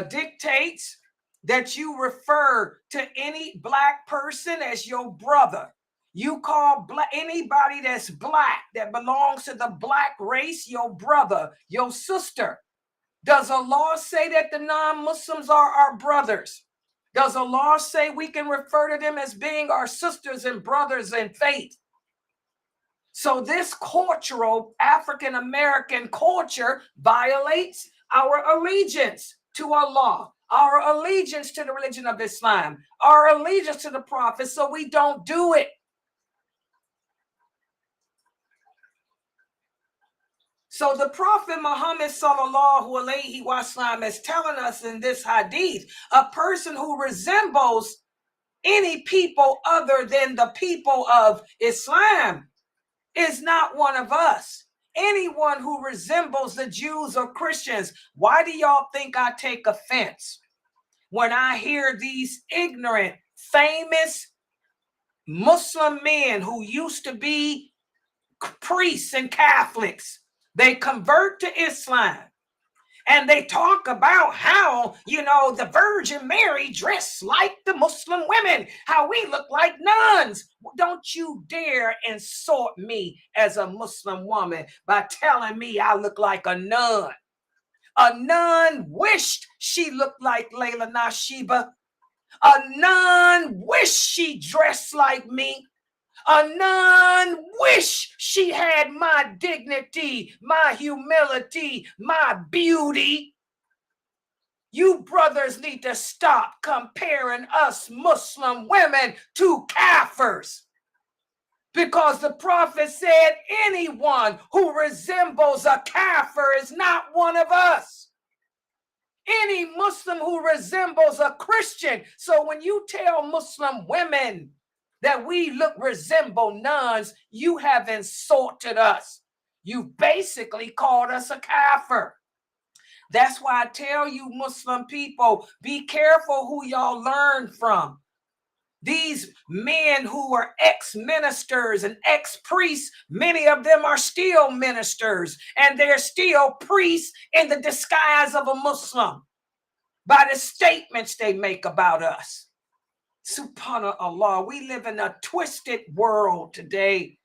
S2: dictates that you refer to any black person as your brother, you call anybody that's black, that belongs to the black race, your brother, your sister. Does Allah say that the non-Muslims are our brothers? Does Allah say we can refer to them as being our sisters and brothers in faith? So this cultural African-American culture violates our allegiance to Allah, our allegiance to the religion of Islam, our allegiance to the Prophet, so we don't do it. So the Prophet Muhammad sallallahu alaihi wasallam is telling us in this hadith, a person who resembles any people other than the people of Islam is not one of us. Anyone who resembles the Jews or Christians, why do y'all think I take offense when I hear these ignorant, famous Muslim men who used to be priests and Catholics? They convert to Islam and they talk about how, the Virgin Mary dressed like the Muslim women, how we look like nuns. Don't you dare insult me as a Muslim woman by telling me I look like a nun. A nun wished she looked like lailanasheeba. A nun wished she dressed like me. A nun wish she had my dignity, my humility, my beauty. You brothers need to stop comparing us Muslim women to kafirs. Because the Prophet said anyone who resembles a kafir is not one of us. Any Muslim who resembles a Christian. So when you tell Muslim women that we resemble nuns, you have insulted us. You basically called us a kafir. That's why I tell you Muslim people, be careful who y'all learn from. These men who are ex-ministers and ex-priests, many of them are still ministers and they're still priests in the disguise of a Muslim by the statements they make about us. Subhanallah, we live in a twisted world today.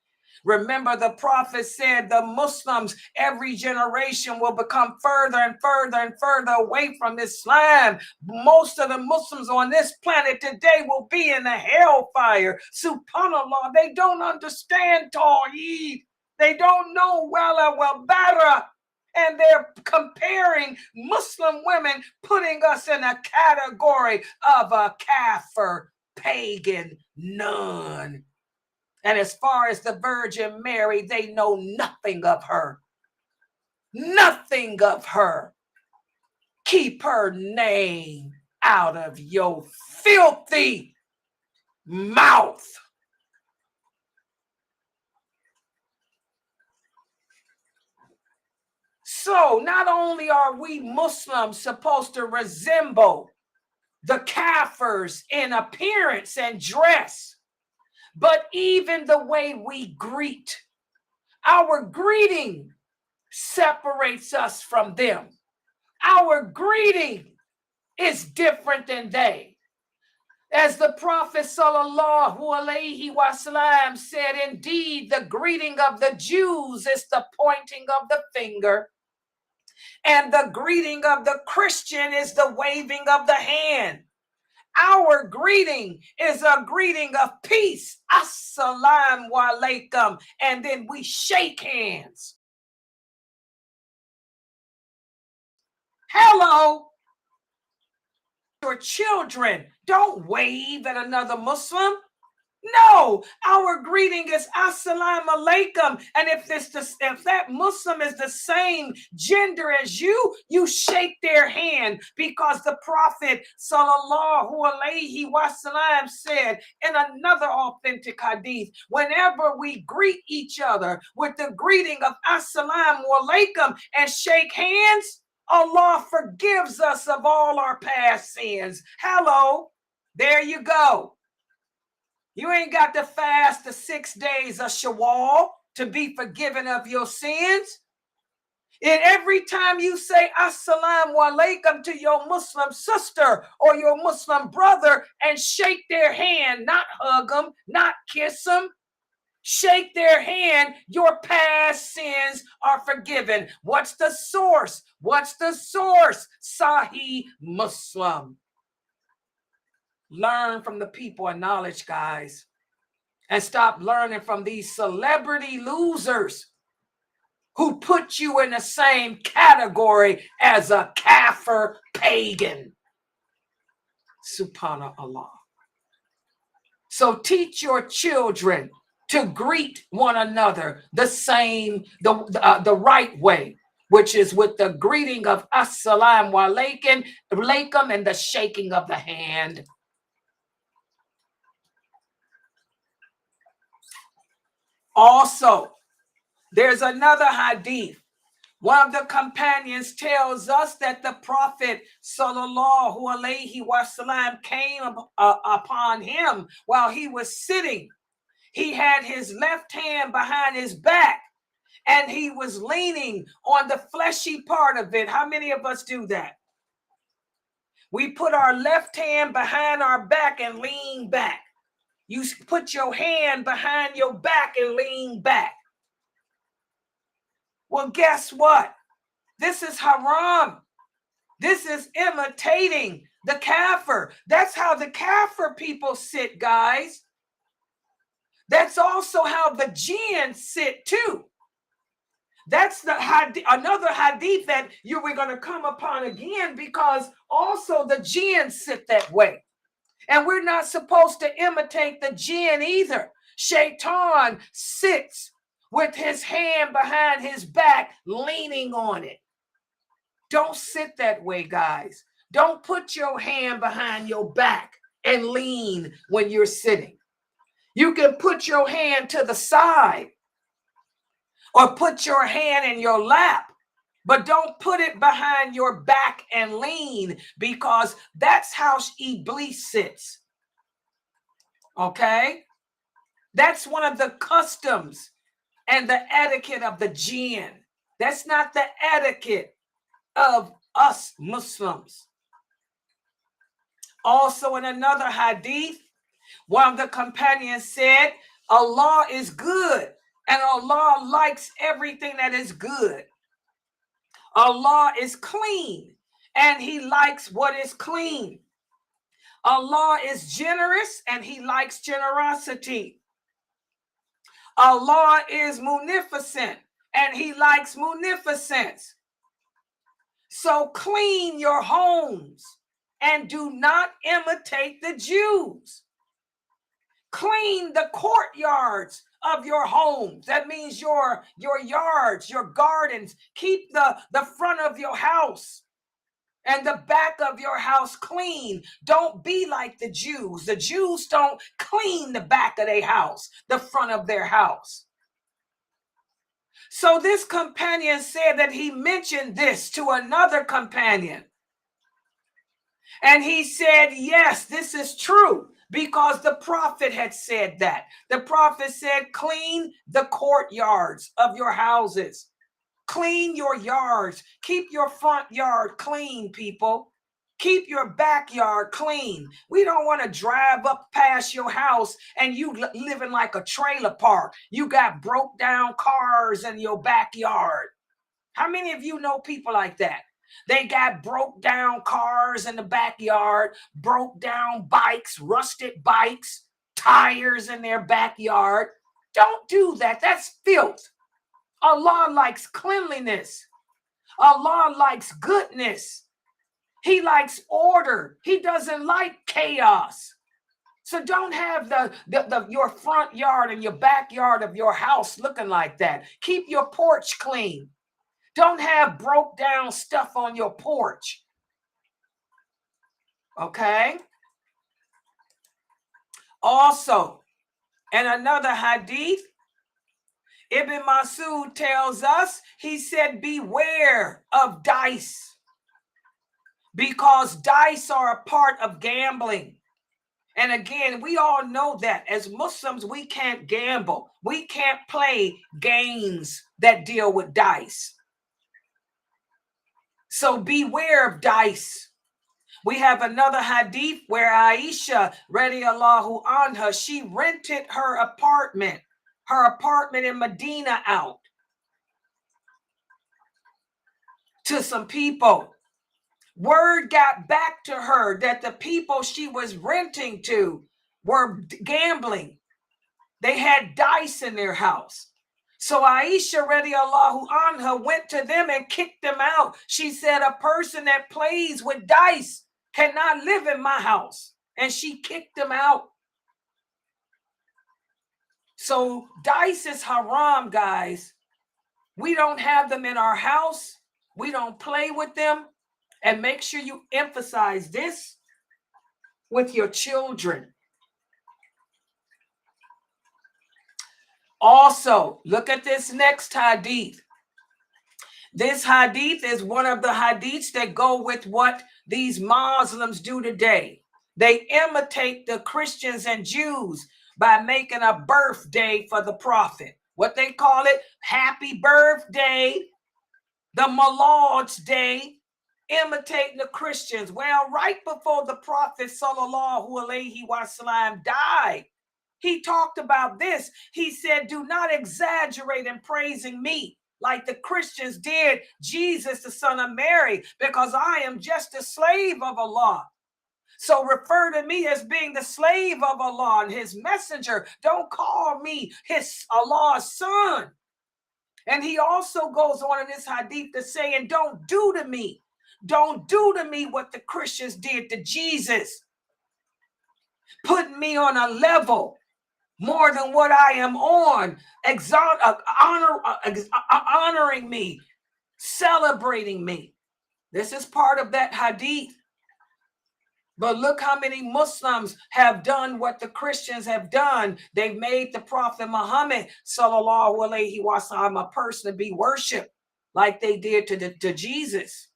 S2: Remember, the Prophet said the Muslims, every generation will become further and further and further away from Islam. Most of the Muslims on this planet today will be in the hellfire. Subhanallah, they don't understand Tawheed. They don't know well better. And they're comparing Muslim women, putting us in a category of a kafir, pagan, nun. And as far as the Virgin Mary, they know nothing of her. Nothing of her. Keep her name out of your filthy mouth. So not only are we Muslims supposed to resemble the Kafirs in appearance and dress, but even the way we greet, our greeting separates us from them. Our greeting is different than they. As the Prophet sallallahu alaihi wasallam said, indeed, the greeting of the Jews is the pointing of the finger, and the greeting of the Christian is the waving of the hand. Our greeting is a greeting of peace. Assalamu alaikum. And then we shake hands. Hello. Your children don't wave at another Muslim. No, our greeting is assalamu alaikum. And if that Muslim is the same gender as you shake their hand, because the Prophet sallallahu alaihi wasallam said in another authentic hadith, whenever we greet each other with the greeting of assalamu alaikum and shake hands, Allah forgives us of all our past sins. Hello, there you go. You ain't got to fast the 6 days of Shawwal to be forgiven of your sins. And every time you say assalamu alaikum to your Muslim sister or your Muslim brother and shake their hand, not hug them, not kiss them, shake their hand, your past sins are forgiven. What's the source? What's the source? Sahih Muslim. Learn from the people of knowledge, guys, and stop learning from these celebrity losers who put you in the same category as a kafir pagan. Subhanallah. So teach your children to greet one another the same, the right way, which is with the greeting of assalamu alaikum and the shaking of the hand. Also, there's another hadith. One of the companions tells us that the Prophet sallallahu alaihi wasallam came upon him while he was sitting. He had his left hand behind his back and he was leaning on the fleshy part of it. How many of us do that? We put our left hand behind our back and lean back. You put your hand behind your back and lean back. Well, guess what? This is haram. This is imitating the kafir. That's how the kafir people sit, guys. That's also how the jinn sit too. That's the another hadith that we're going to come upon again, because also the jinn sit that way. And we're not supposed to imitate the jinn either. Shaitan sits with his hand behind his back, leaning on it. Don't sit that way, guys. Don't put your hand behind your back and lean when you're sitting. You can put your hand to the side or put your hand in your lap, but don't put it behind your back and lean, because that's how Iblis sits. Okay? That's one of the customs and the etiquette of the jinn. That's not the etiquette of us Muslims. Also in another hadith, one of the companions said, Allah is good and Allah likes everything that is good. Allah is clean and he likes what is clean. Allah is generous and he likes generosity. Allah is munificent and he likes munificence. So clean your homes and do not imitate the Jews. Clean the courtyards of your homes. That means your yards, your gardens. Keep the front of your house and the back of your house clean. Don't be like the Jews. The Jews don't clean the back of their house, the front of their house. So this companion said that he mentioned this to another companion. And he said, yes, this is true, because the prophet had said that. The prophet said, clean the courtyards of your houses. Clean your yards. Keep your front yard clean, people. Keep your backyard clean. We don't want to drive up past your house and you living like a trailer park. You got broke down cars in your backyard. How many of you know people like that? They got broke down cars in the backyard, broke down bikes, rusted bikes, tires in their backyard. Don't do that. That's filth. Allah likes cleanliness. Allah likes goodness. He likes order. He doesn't like chaos. So don't have your front yard and your backyard of your house looking like that. Keep your porch clean. Don't have broke down stuff on your porch. Okay? Also, in another hadith, Ibn Masud tells us, he said, beware of dice, because dice are a part of gambling. And again, we all know that as Muslims, we can't gamble. We can't play games that deal with dice. So beware of dice. We have another hadith where Aisha, radiallahu anha, she rented her apartment in Medina out to some people. Word got back to her that the people she was renting to were gambling. They had dice in their house. So Aisha radiallahu anha went to them and kicked them out. She said, a person that plays with dice cannot live in my house. And she kicked them out. So dice is haram, guys. We don't have them in our house. We don't play with them. And make sure you emphasize this with your children. Also, look at this next hadith. This hadith is one of the hadiths that go with what these Muslims do today. They imitate the Christians and Jews by making a birthday for the prophet. What they call it, happy birthday, the Maulud's day, imitating the Christians. Well, right before the prophet sallallahu alaihi wasallam died, he talked about this. He said, do not exaggerate in praising me like the Christians did Jesus, the son of Mary, because I am just a slave of Allah. So refer to me as being the slave of Allah and his messenger. Don't call me his Allah's son. And he also goes on in this hadith to say, and don't do to me what the Christians did to Jesus. Putting me on a level more than what I am on, honoring me, celebrating me. This is part of that hadith. But look how many Muslims have done what the Christians have done. They've made the Prophet Muhammad sallallahu alaihi wasallam a person to be worshipped like they did to Jesus.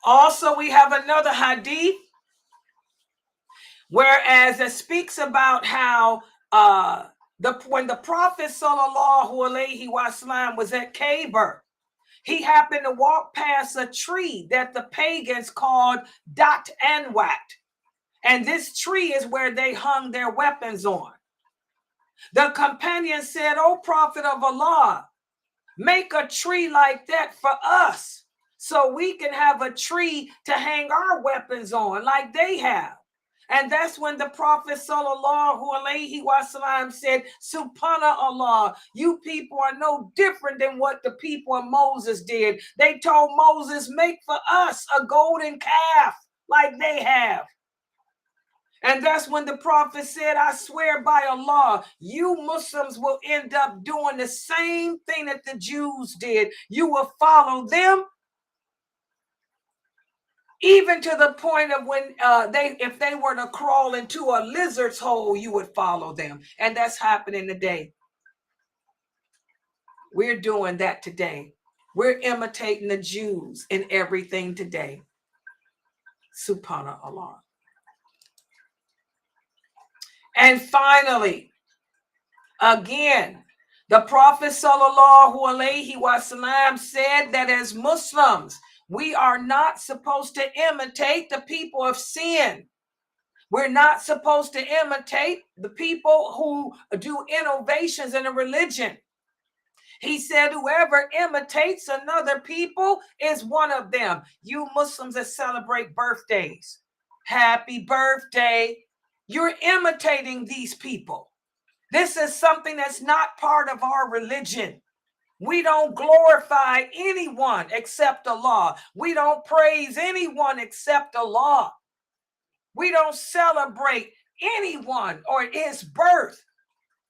S2: Also, we have another hadith, whereas it speaks about how when the Prophet sallallahu alaihi wasallam was at Kaaba, he happened to walk past a tree that the pagans called Dat Anwat. And this tree is where they hung their weapons on. The companion said, "O Prophet of Allah, make a tree like that for us, so we can have a tree to hang our weapons on like they have." And that's when the Prophet sallallahu alaihi wasallam said, Subhanallah, you people are no different than what the people of Moses did. They told Moses, make for us a golden calf like they have. And that's when the Prophet said, I swear by Allah, you Muslims will end up doing the same thing that the Jews did. You will follow them, even to the point of when if they were to crawl into a lizard's hole, you would follow them. And that's happening today. We're doing that today. We're imitating the Jews in everything today. Subhanallah. And finally, again, the Prophet sallallahu alaihi wasallam said that as Muslims, we are not supposed to imitate the people of sin. We're not supposed to imitate the people who do innovations in a religion. He said, whoever imitates another people is one of them. You Muslims that celebrate birthdays, happy birthday. You're imitating these people. This is something that's not part of our religion. We don't glorify anyone except Allah. We don't praise anyone except Allah. We don't celebrate anyone or his birth.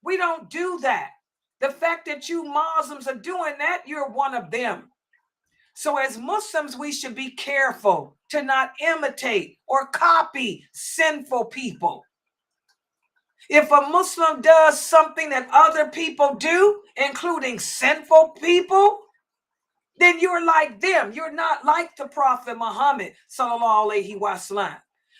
S2: We don't do that. The fact that you Muslims are doing that, you're one of them. So as Muslims, we should be careful to not imitate or copy sinful people. If a Muslim does something that other people do, including sinful people, then you're like them. You're not like the Prophet Muhammad sallallahu alaihi wasallam.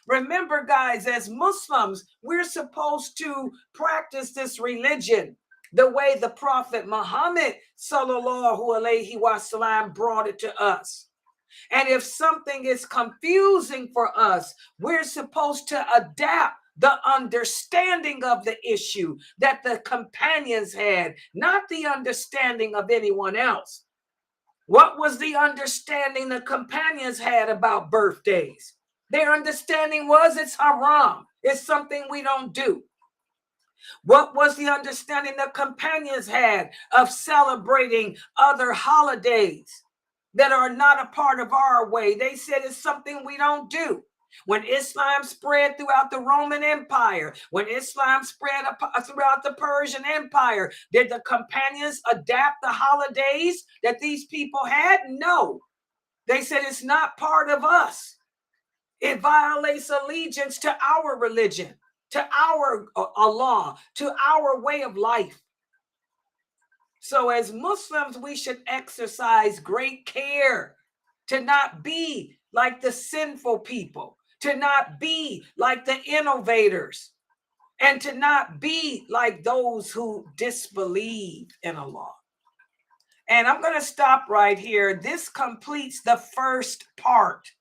S2: Remember, guys, as Muslims, we're supposed to practice this religion the way the Prophet Muhammad sallallahu alaihi wasallam brought it to us. And if something is confusing for us, we're supposed to adapt the understanding of the issue that the companions had, not the understanding of anyone else. What was the understanding the companions had about birthdays? Their understanding was it's haram. It's something we don't do. What was the understanding the companions had of celebrating other holidays that are not a part of our way? They said it's something we don't do. When Islam spread throughout the Roman Empire, when Islam spread throughout the Persian Empire, did the companions adapt the holidays that these people had? No. They said it's not part of us. It violates allegiance to our religion, to our Allah, to our way of life. So as Muslims, we should exercise great care to not be like the sinful people, to not be like the innovators, and to not be like those who disbelieve in Allah. And I'm going to stop right here. This completes the first part.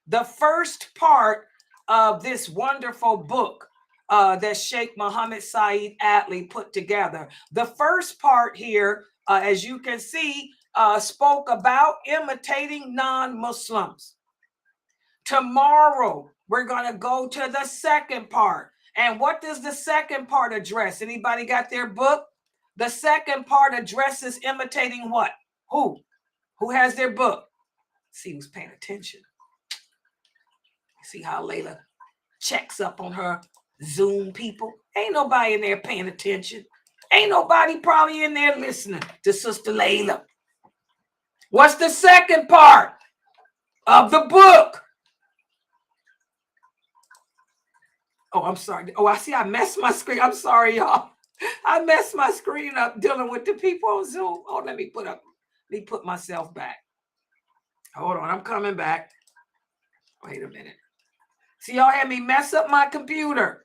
S2: The first part of this wonderful book that Sheikh Muhammad Saeed Atli put together. The first part here, as you can see, spoke about imitating non-Muslims. Tomorrow, we're going to go to the second part. And what does the second part address? Anybody got their book? The second part addresses imitating what? Who? Who has their book? Let's see who's paying attention. See how Layla checks up on her Zoom people? Ain't nobody in there paying attention. Ain't nobody probably in there listening to Sister Layla. What's the second part of the book? Oh, I'm sorry. Oh, I see I messed my screen. I'm sorry, y'all. I messed my screen up dealing with the people on Zoom. Oh, let me put myself back. Hold on, I'm coming back. Wait a minute. See, y'all had me mess up my computer,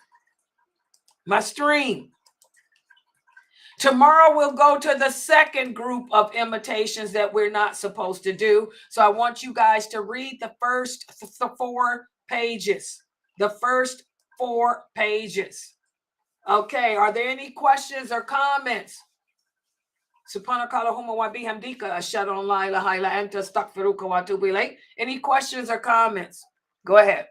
S2: my stream. Tomorrow we'll go to the second group of imitations that we're not supposed to do. So I want you guys to read the first 4 pages. The first 4 pages. Okay, are there any questions or comments? Subhanakallahumma wa bihamdika ashhadu an la ilaha illa anta astaghfiruka wa atubu ilayk. Any questions or comments? Go ahead.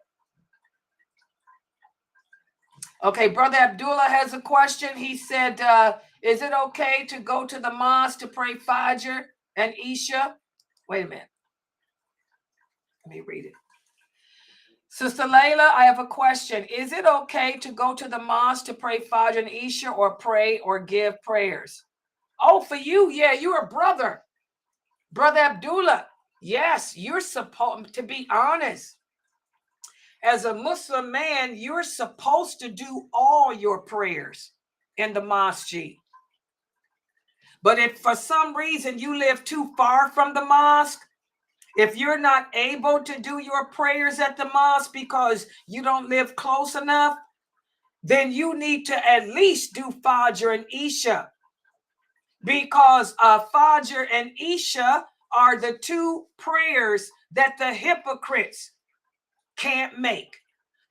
S2: Okay, Brother Abdullah has a question. He said, is it okay to go to the mosque to pray Fajr and Isha? Wait a minute. Let me read it. Sister Layla, I have a question. Is it okay to go to the mosque to pray Fajr and Isha or pray or give prayers? Oh, for you, yeah, you're a brother. Brother Abdullah, yes, you're supposed to be honest. As a Muslim man, you're supposed to do all your prayers in the mosque. But if for some reason you live too far from the mosque, if you're not able to do your prayers at the mosque because you don't live close enough, then you need to at least do Fajr and Isha. Because Fajr and Isha are the two prayers that the hypocrites can't make.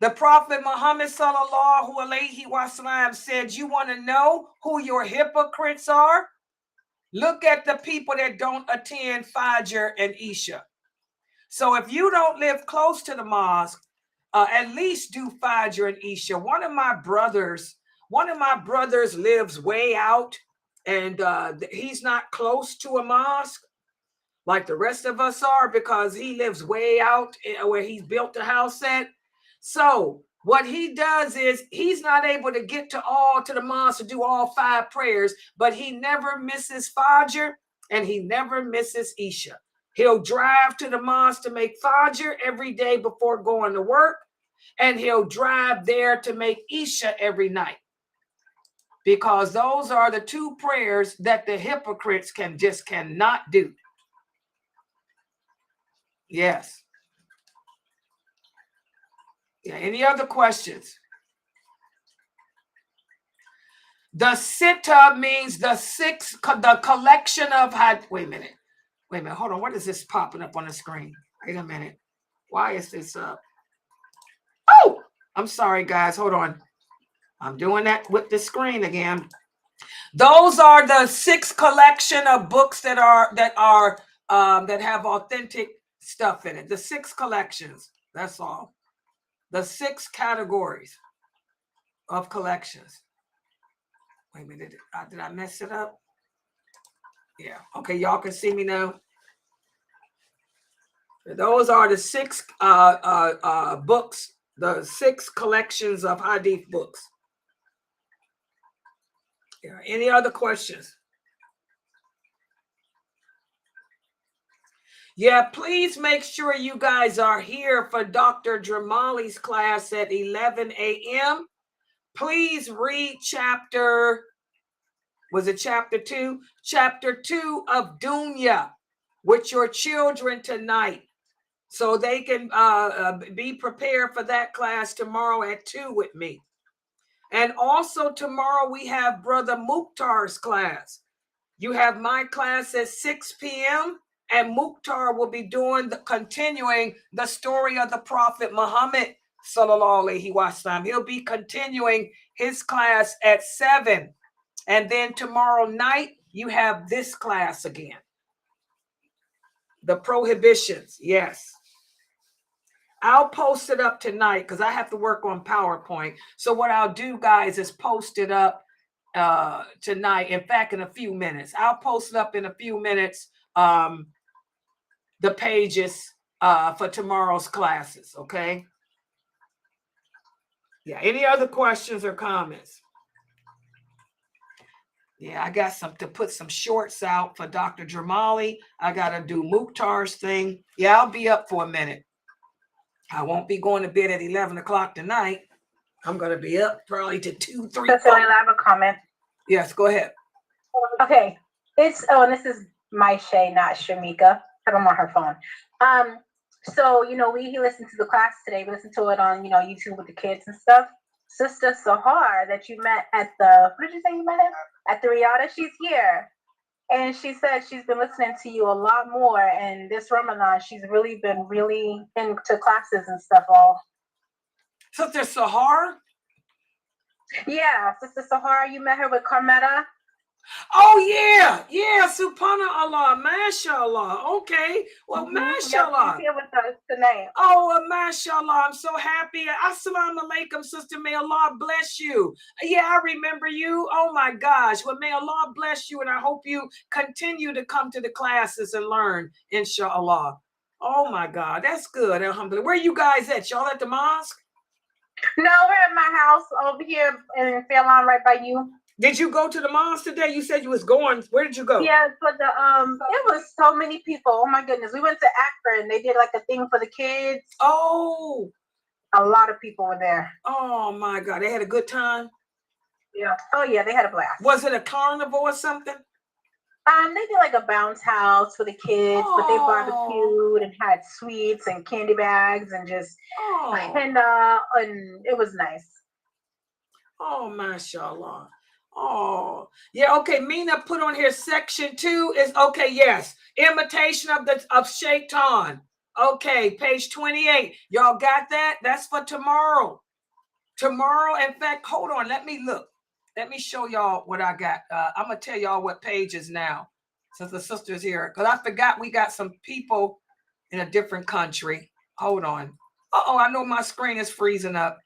S2: The Prophet Muhammad sallallahu alaihi wasallam said, you want to know who your hypocrites are? Look at the people that don't attend Fajr and Isha. So if you don't live close to the mosque, at least do Fajr and Isha. One of my brothers lives way out, and he's not close to a mosque like the rest of us are, because he lives way out where he's built the house at. So what he does is he's not able to get to the mosque to do all 5 prayers, but he never misses Fajr and he never misses Isha. He'll drive to the mosque to make Fajr every day before going to work, and he'll drive there to make Isha every night, because those are the 2 prayers that the hypocrites cannot do. Yes. Yeah. Any other questions? The sitta means the collection of wait a minute. Hold on. What is this popping up on the screen? Wait a minute. Why is this up? Oh, I'm sorry, guys. Hold on. I'm doing that with the screen again. Those are the 6 collection of books that have authentic stuff in it. The 6 collections. That's all. The 6 categories of collections. Wait a minute. Did I mess it up? Yeah. Okay. Y'all can see me now. Those are the 6 books, the 6 collections of hadith books. Yeah. Any other questions? Yeah, please make sure you guys are here for Dr. Dramali's class at 11 a.m. Please read chapter 2? Chapter 2 of Dunya with your children tonight, so they can be prepared for that class tomorrow at 2 with me. And also tomorrow we have Brother Mukhtar's class. You have my class at 6 p.m. and Mukhtar will be continuing the story of the Prophet Muhammad sallallahu alaihi wasallam. He'll be continuing his class at 7. And then tomorrow night, you have this class again. The prohibitions, yes. I'll post it up tonight because I have to work on PowerPoint. So what I'll do, guys, is post it up tonight. In fact, in a few minutes. I'll post it up in a few minutes, the pages for tomorrow's classes, okay? Yeah, any other questions or comments? Yeah, I got to put some shorts out for Dr. Dramali. I got to do Mukhtar's thing. Yeah, I'll be up for a minute. I won't be going to bed at 11 o'clock tonight. I'm going to be up probably to 2, 3.
S3: So I have a comment.
S2: Yes, go ahead.
S3: Okay. This is my Shay, not Shamika. I'm on her phone. So, we listened to the class today. We listened to it on, YouTube with the kids and stuff. Sister Sahar that you met at what did you say you met at the Riyadh? She's here. And she said she's been listening to you a lot more. And this Ramadan, she's really been into classes and stuff all.
S2: Sister Sahar?
S3: Yeah, Sister Sahar, you met her with Carmetta.
S2: Oh yeah, subhanallah, mashallah. Okay, well, mashallah.
S3: Yep, with the name.
S2: Oh, mashallah, I'm so happy. Assalamu alaikum, sister. May Allah bless you. Yeah, I remember you. Oh my gosh. Well, may Allah bless you, and I hope you continue to come to the classes and learn, inshallah. Oh my God, that's good. Alhamdulillah. Where you guys at? Y'all at the mosque?
S3: No, we're at my house over here in Fairlawn, right by you.
S2: Did you go to the mosque today? You said you was going. Where did you go?
S3: Yeah, but it was so many people. Oh my goodness. We went to Akron. They did like a thing for the kids.
S2: Oh.
S3: A lot of people were there.
S2: Oh my God. They had a good time?
S3: Yeah. Oh yeah, they had a blast.
S2: Was it a carnival or something?
S3: They did like a bounce house for the kids, but they barbecued and had sweets and candy bags and just and it was nice.
S2: Oh, mashallah. Oh, yeah. Okay. Mina put on here section 2 is okay. Yes. Imitation of Shaitan. Okay. Page 28. Y'all got that? That's for tomorrow. Tomorrow. In fact, hold on. Let me look. Let me show y'all what I got. I'm going to tell y'all what pages now since the sister's here. Because I forgot we got some people in a different country. Hold on. Uh-oh, I know my screen is freezing up.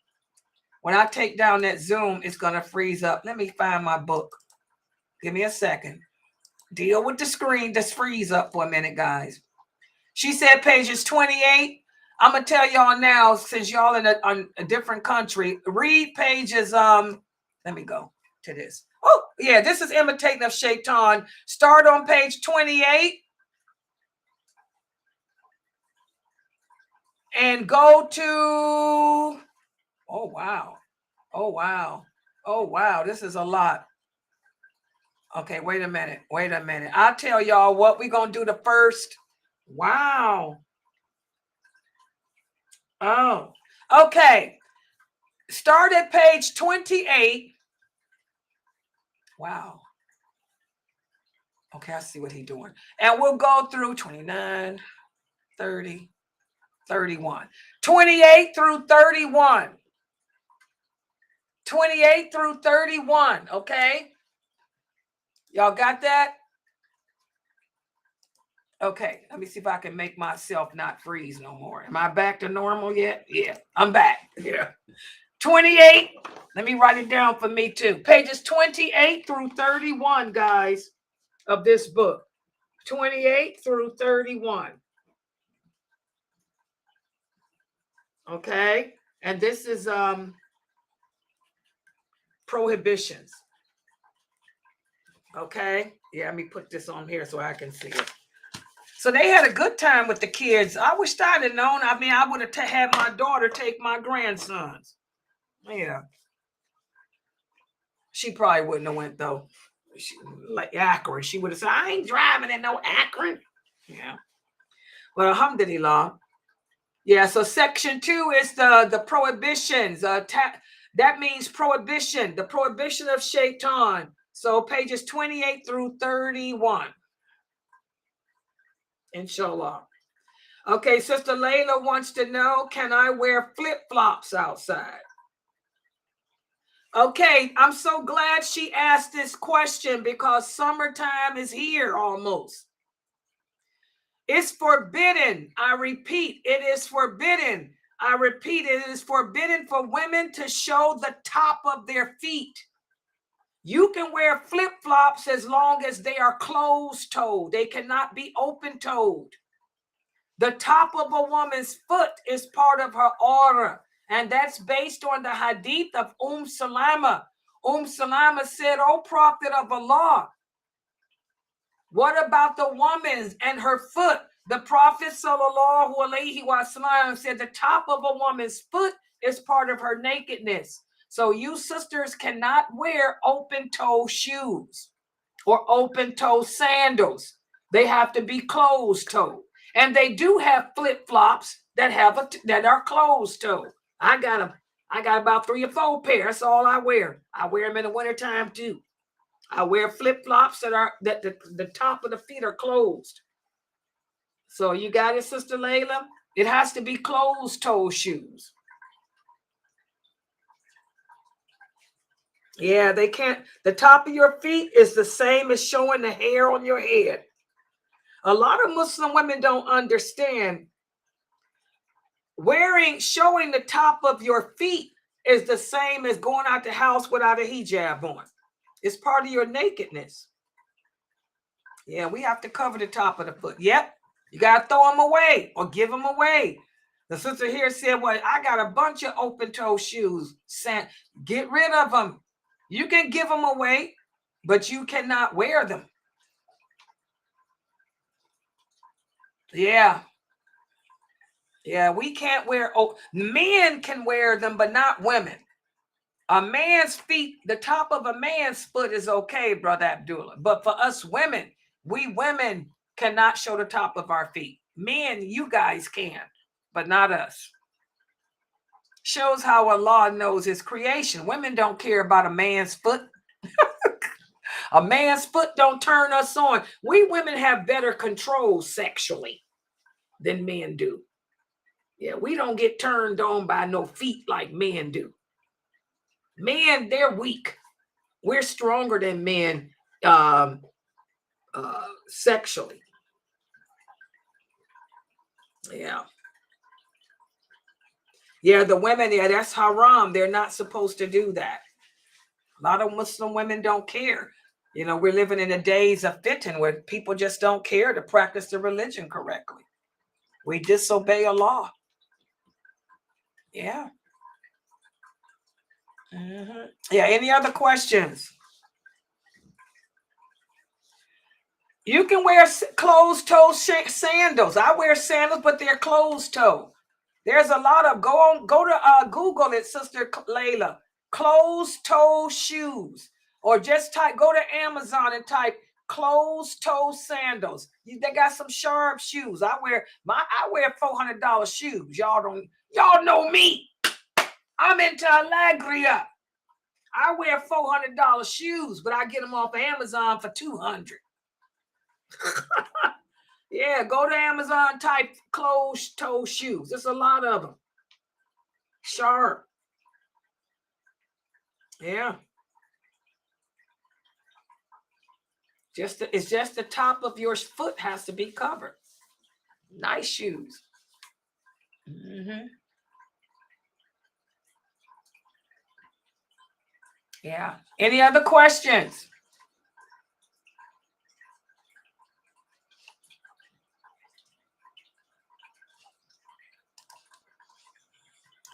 S2: When I take down that Zoom, it's going to freeze up. Let me find my book. Give me a second. Deal with the screen. Just freeze up for a minute, guys. She said pages 28. I'm going to tell y'all now, since y'all in a different country, read pages, let me go to this. Oh, yeah, this is Imitating of Shaitan. Start on page 28. And go to, oh, wow. Oh, wow. Oh, wow. This is a lot. Okay, wait a minute. Wait a minute. I'll tell y'all what we're going to do the first. Wow. Oh, okay. Start at page 28. Wow. Okay, I see what he's doing. And we'll go through 29, 30, 31. 28 through 31. 28 through 31, okay? Y'all got that? Okay, let me see if I can make myself not freeze no more. Am I back to normal yet? Yeah, I'm back. Yeah. 28. Let me write it down for me too. Pages 28 through 31, guys, of this book. 28 through 31. Okay? And this is prohibitions. Okay? Yeah, let me put this on here so I can see it. So they had a good time with the kids. I wish I'd have known. I mean, I would have had my daughter take my grandsons. Yeah. She probably wouldn't have went, though. Like Akron. She would have said, I ain't driving in no Akron. Yeah. Well, alhamdulillah. Yeah, so section 2 is the prohibitions. That means prohibition. The prohibition of Shaitan. So pages 28 through 31. Inshallah. Okay, Sister Layla wants to know, can I wear flip-flops outside? Okay, I'm so glad she asked this question because summertime is here almost. It's forbidden. I repeat, it is forbidden. I repeat, it is forbidden for women to show the top of their feet. You can wear flip-flops as long as they are closed-toed. They cannot be open-toed. The top of a woman's foot is part of her aura, and that's based on the hadith of Salama. Salama said, "O Prophet of Allah, what about the woman's and her foot?" The Prophet sallallahu alaihi wasallam said the top of a woman's foot is part of her nakedness. So you sisters cannot wear open-toe shoes or open-toe sandals. They have to be closed-toed. And they do have flip-flops that are closed-toed. I got about 3 or 4 pairs. That's all I wear. I wear them in the wintertime too. I wear flip-flops that the top of the feet are closed. So you got it, Sister Layla? It has to be closed-toe shoes. Yeah, they can't. The top of your feet is the same as showing the hair on your head. A lot of Muslim women don't understand showing the top of your feet is the same as going out the house without a hijab on. It's part of your nakedness. Yeah, we have to cover the top of the foot. Yep. You got to throw them away or give them away. The sister here said, well, I got a bunch of open toe shoes. Get rid of them. You can give them away, but you cannot wear them. Yeah. Yeah, we can't wear. Men can wear them, but not women. A man's feet, the top of a man's foot is okay, Brother Abdullah. But for us women, we women cannot show the top of our feet. Men, you guys can, but not us. Shows how Allah knows his creation. Women don't care about a man's foot. A man's foot don't turn us on. We women have better control sexually than men do. Yeah, we don't get turned on by no feet like men do. Men, they're weak. We're stronger than men sexually. Yeah. Yeah, the women, yeah, that's haram. They're not supposed to do that. A lot of Muslim women don't care. You know, we're living in the days of fitting where people just don't care to practice the religion correctly. We disobey Allah. Yeah. Yeah, any other questions? You can wear closed-toe sandals. I wear sandals, but they're closed-toe. There's a lot of, go to Google it, Sister Layla. Closed-toe shoes. Or just go to Amazon and type closed-toe sandals. They got some sharp shoes. I wear $400 shoes. Y'all know me. I'm into Allegria. I wear $400 shoes, but I get them off of Amazon for $200. Yeah, go to Amazon, type closed-toe shoes. There's a lot of them. Sharp. Yeah. It's just the top of your foot has to be covered. Nice shoes. Yeah. Any other questions?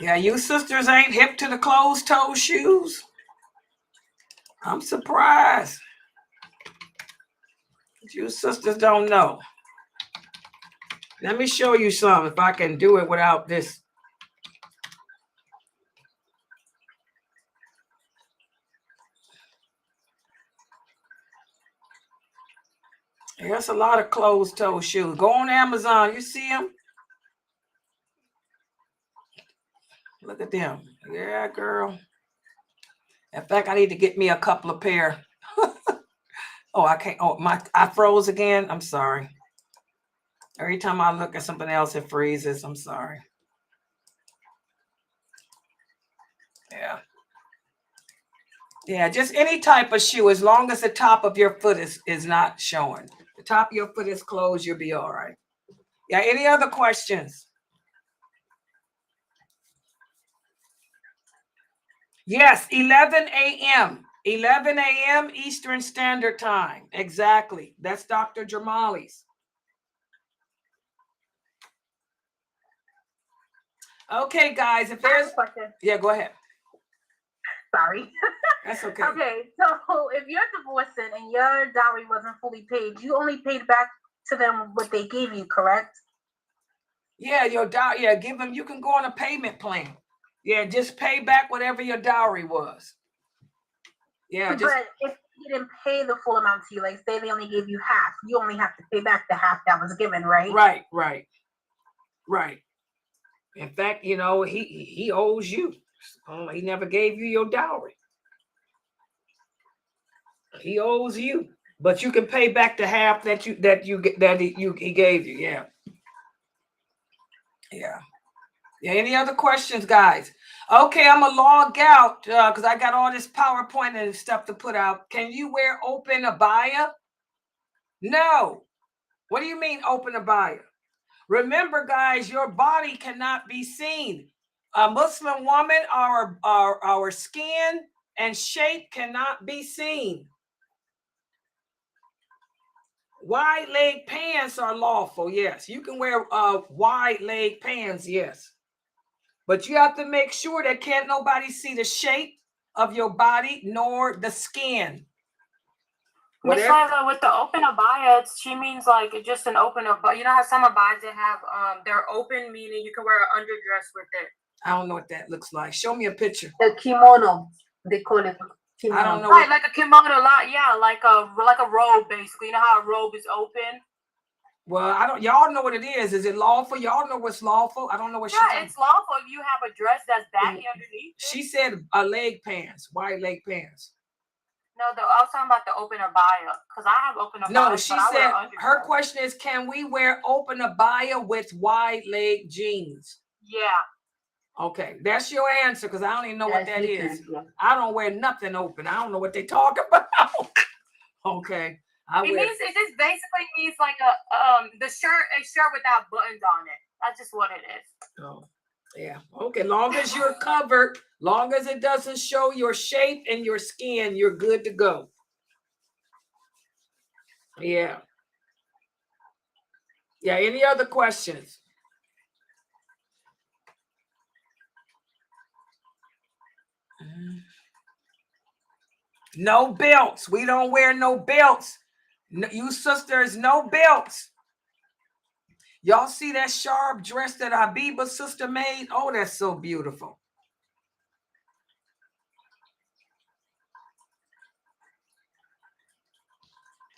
S2: Yeah, you sisters ain't hip to the closed-toe shoes. I'm surprised. You sisters don't know. Let me show you some if I can do it without this. There's a lot of closed-toe shoes. Go on Amazon. You see them? Look at them. Yeah, girl. In fact, I need to get me a couple of pair. Oh, I can't. Oh, I froze again. I'm sorry. Every time I look at something else, it freezes. I'm sorry. Yeah. Yeah, just any type of shoe, as long as the top of your foot is not showing. The top of your foot is closed, you'll be all right. Yeah, any other questions? Yes, 11 a.m. 11 a.m. Eastern Standard Time. Exactly. That's Dr. Jamali's. Okay, guys, if there's... Yeah, go ahead.
S3: Sorry.
S2: That's okay.
S3: Okay, so if you're divorcing and your dowry wasn't fully paid, you only paid back to them what they gave you, correct?
S2: Yeah, your dowry. Yeah, give them. You can go on a payment plan. Yeah, just pay back whatever your dowry was. Yeah,
S3: but if you didn't pay the full amount to you, like say they only gave you half, you only have to pay back the half that was given, right?
S2: Right. In fact, you know, he owes you. He never gave you your dowry. He owes you, but you can pay back the half that he gave you. Yeah. Yeah, any other questions, guys? Okay, I'm gonna log out because I got all this PowerPoint and stuff to put out. Can you wear open abaya? No. What do you mean open abaya? Remember, guys, your body cannot be seen. A Muslim woman, our skin and shape cannot be seen. Wide leg pants are lawful. Yes, you can wear wide leg pants. Yes. But you have to make sure that can't nobody see the shape of your body nor the skin.
S4: Miss Lila, with the open abaya, she means like just an open abaya. You know how some abayas they have they're open, meaning you can wear an underdress with it.
S2: I don't know what that looks like. Show me a picture.
S3: The kimono, they call it kimono.
S2: I don't know.
S4: Right, like a kimono, like a robe, basically. You know how a robe is open.
S2: Well, I don't. Y'all know what it is. Is it lawful? Y'all know what's lawful. I don't know what.
S4: Yeah, it's lawful if you have a dress that's baggy underneath.
S2: She said leg pants, wide leg pants.
S4: No, I was talking about the open abaya because I have open abaya.
S2: No, she said her question is, can we wear open abaya with wide leg jeans?
S4: Yeah.
S2: Okay, that's your answer because I don't even know what that is. I don't wear nothing open. I don't know what they talk about. Okay.
S4: It just basically means like a shirt without buttons on it. That's just what it is.
S2: Oh, yeah. Okay. Long as you're covered, long as it doesn't show your shape and your skin, you're good to go. Yeah. Yeah. Any other questions? No belts. We don't wear no belts. No, you sisters, no belts. Y'all see that sharp dress that Habiba's sister made? Oh, that's so beautiful.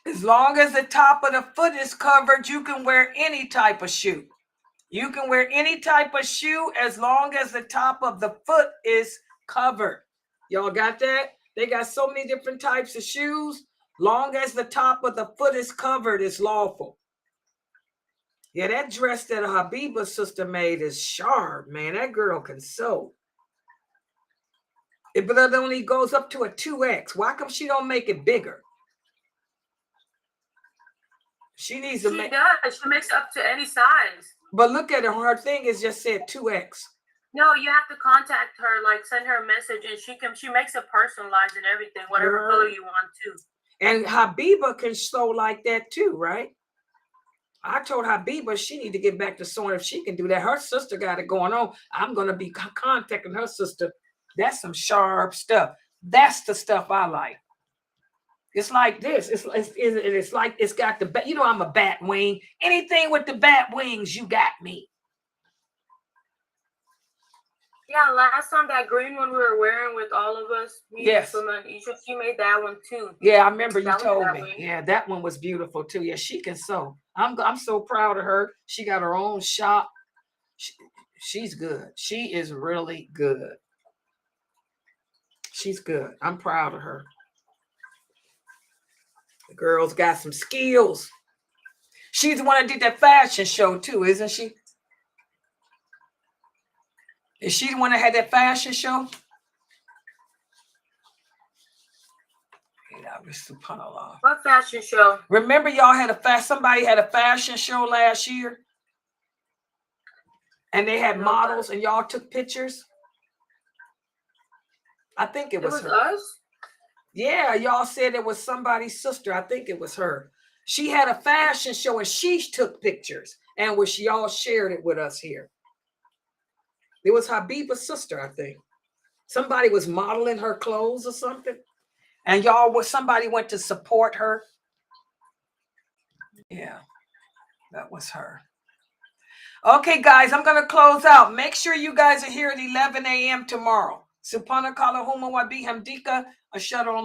S2: As long as the top of the foot is covered, you can wear any type of shoe. You can wear any type of shoe as long as the top of the foot is covered. Y'all got that? They got so many different types of shoes. Long as the top of the foot is covered, it's lawful. Yeah, that dress that Habiba's sister made is sharp, man. That girl can sew. But it only goes up to a 2X. Why come she don't make it bigger? She needs to make.
S4: She does. She makes up to any size.
S2: But look at her. Her thing is just said 2X.
S4: No, you have to contact her, like send her a message, and she makes it personalized and everything, whatever color you want to.
S2: And Habiba can sew like that too, right? I told Habiba she need to get back to sewing if she can do that. Her sister got it going on. I'm going to be contacting her sister. That's some sharp stuff. That's the stuff I like. It's like this. It's like it's got the, you know, I'm a bat wing. Anything with the bat wings, you got me.
S4: Yeah, last time that green one we were wearing with all of us.
S2: Yes.
S4: She made that one too.
S2: Yeah, I remember you told me. Yeah, that one was beautiful too. Yeah, she can sew. I'm so proud of her. She got her own shop. She's good. She is really good. She's good. I'm proud of her. The girl's got some skills. She's the one that did that fashion show too, isn't she? Is she the one that had that fashion show?
S4: What fashion show?
S2: Remember y'all had somebody had a fashion show last year? And they had models and y'all took pictures? I think it was her.
S4: Us?
S2: Yeah, y'all said it was somebody's sister. I think it was her. She had a fashion show and she took pictures and y'all shared it with us here. It was Habiba's sister, I think. Somebody was modeling her clothes or something. And somebody went to support her. Yeah, that was her. Okay, guys, I'm going to close out. Make sure you guys are here at 11 a.m. tomorrow. Subhanakallahumma wa bihamdika ashhadu an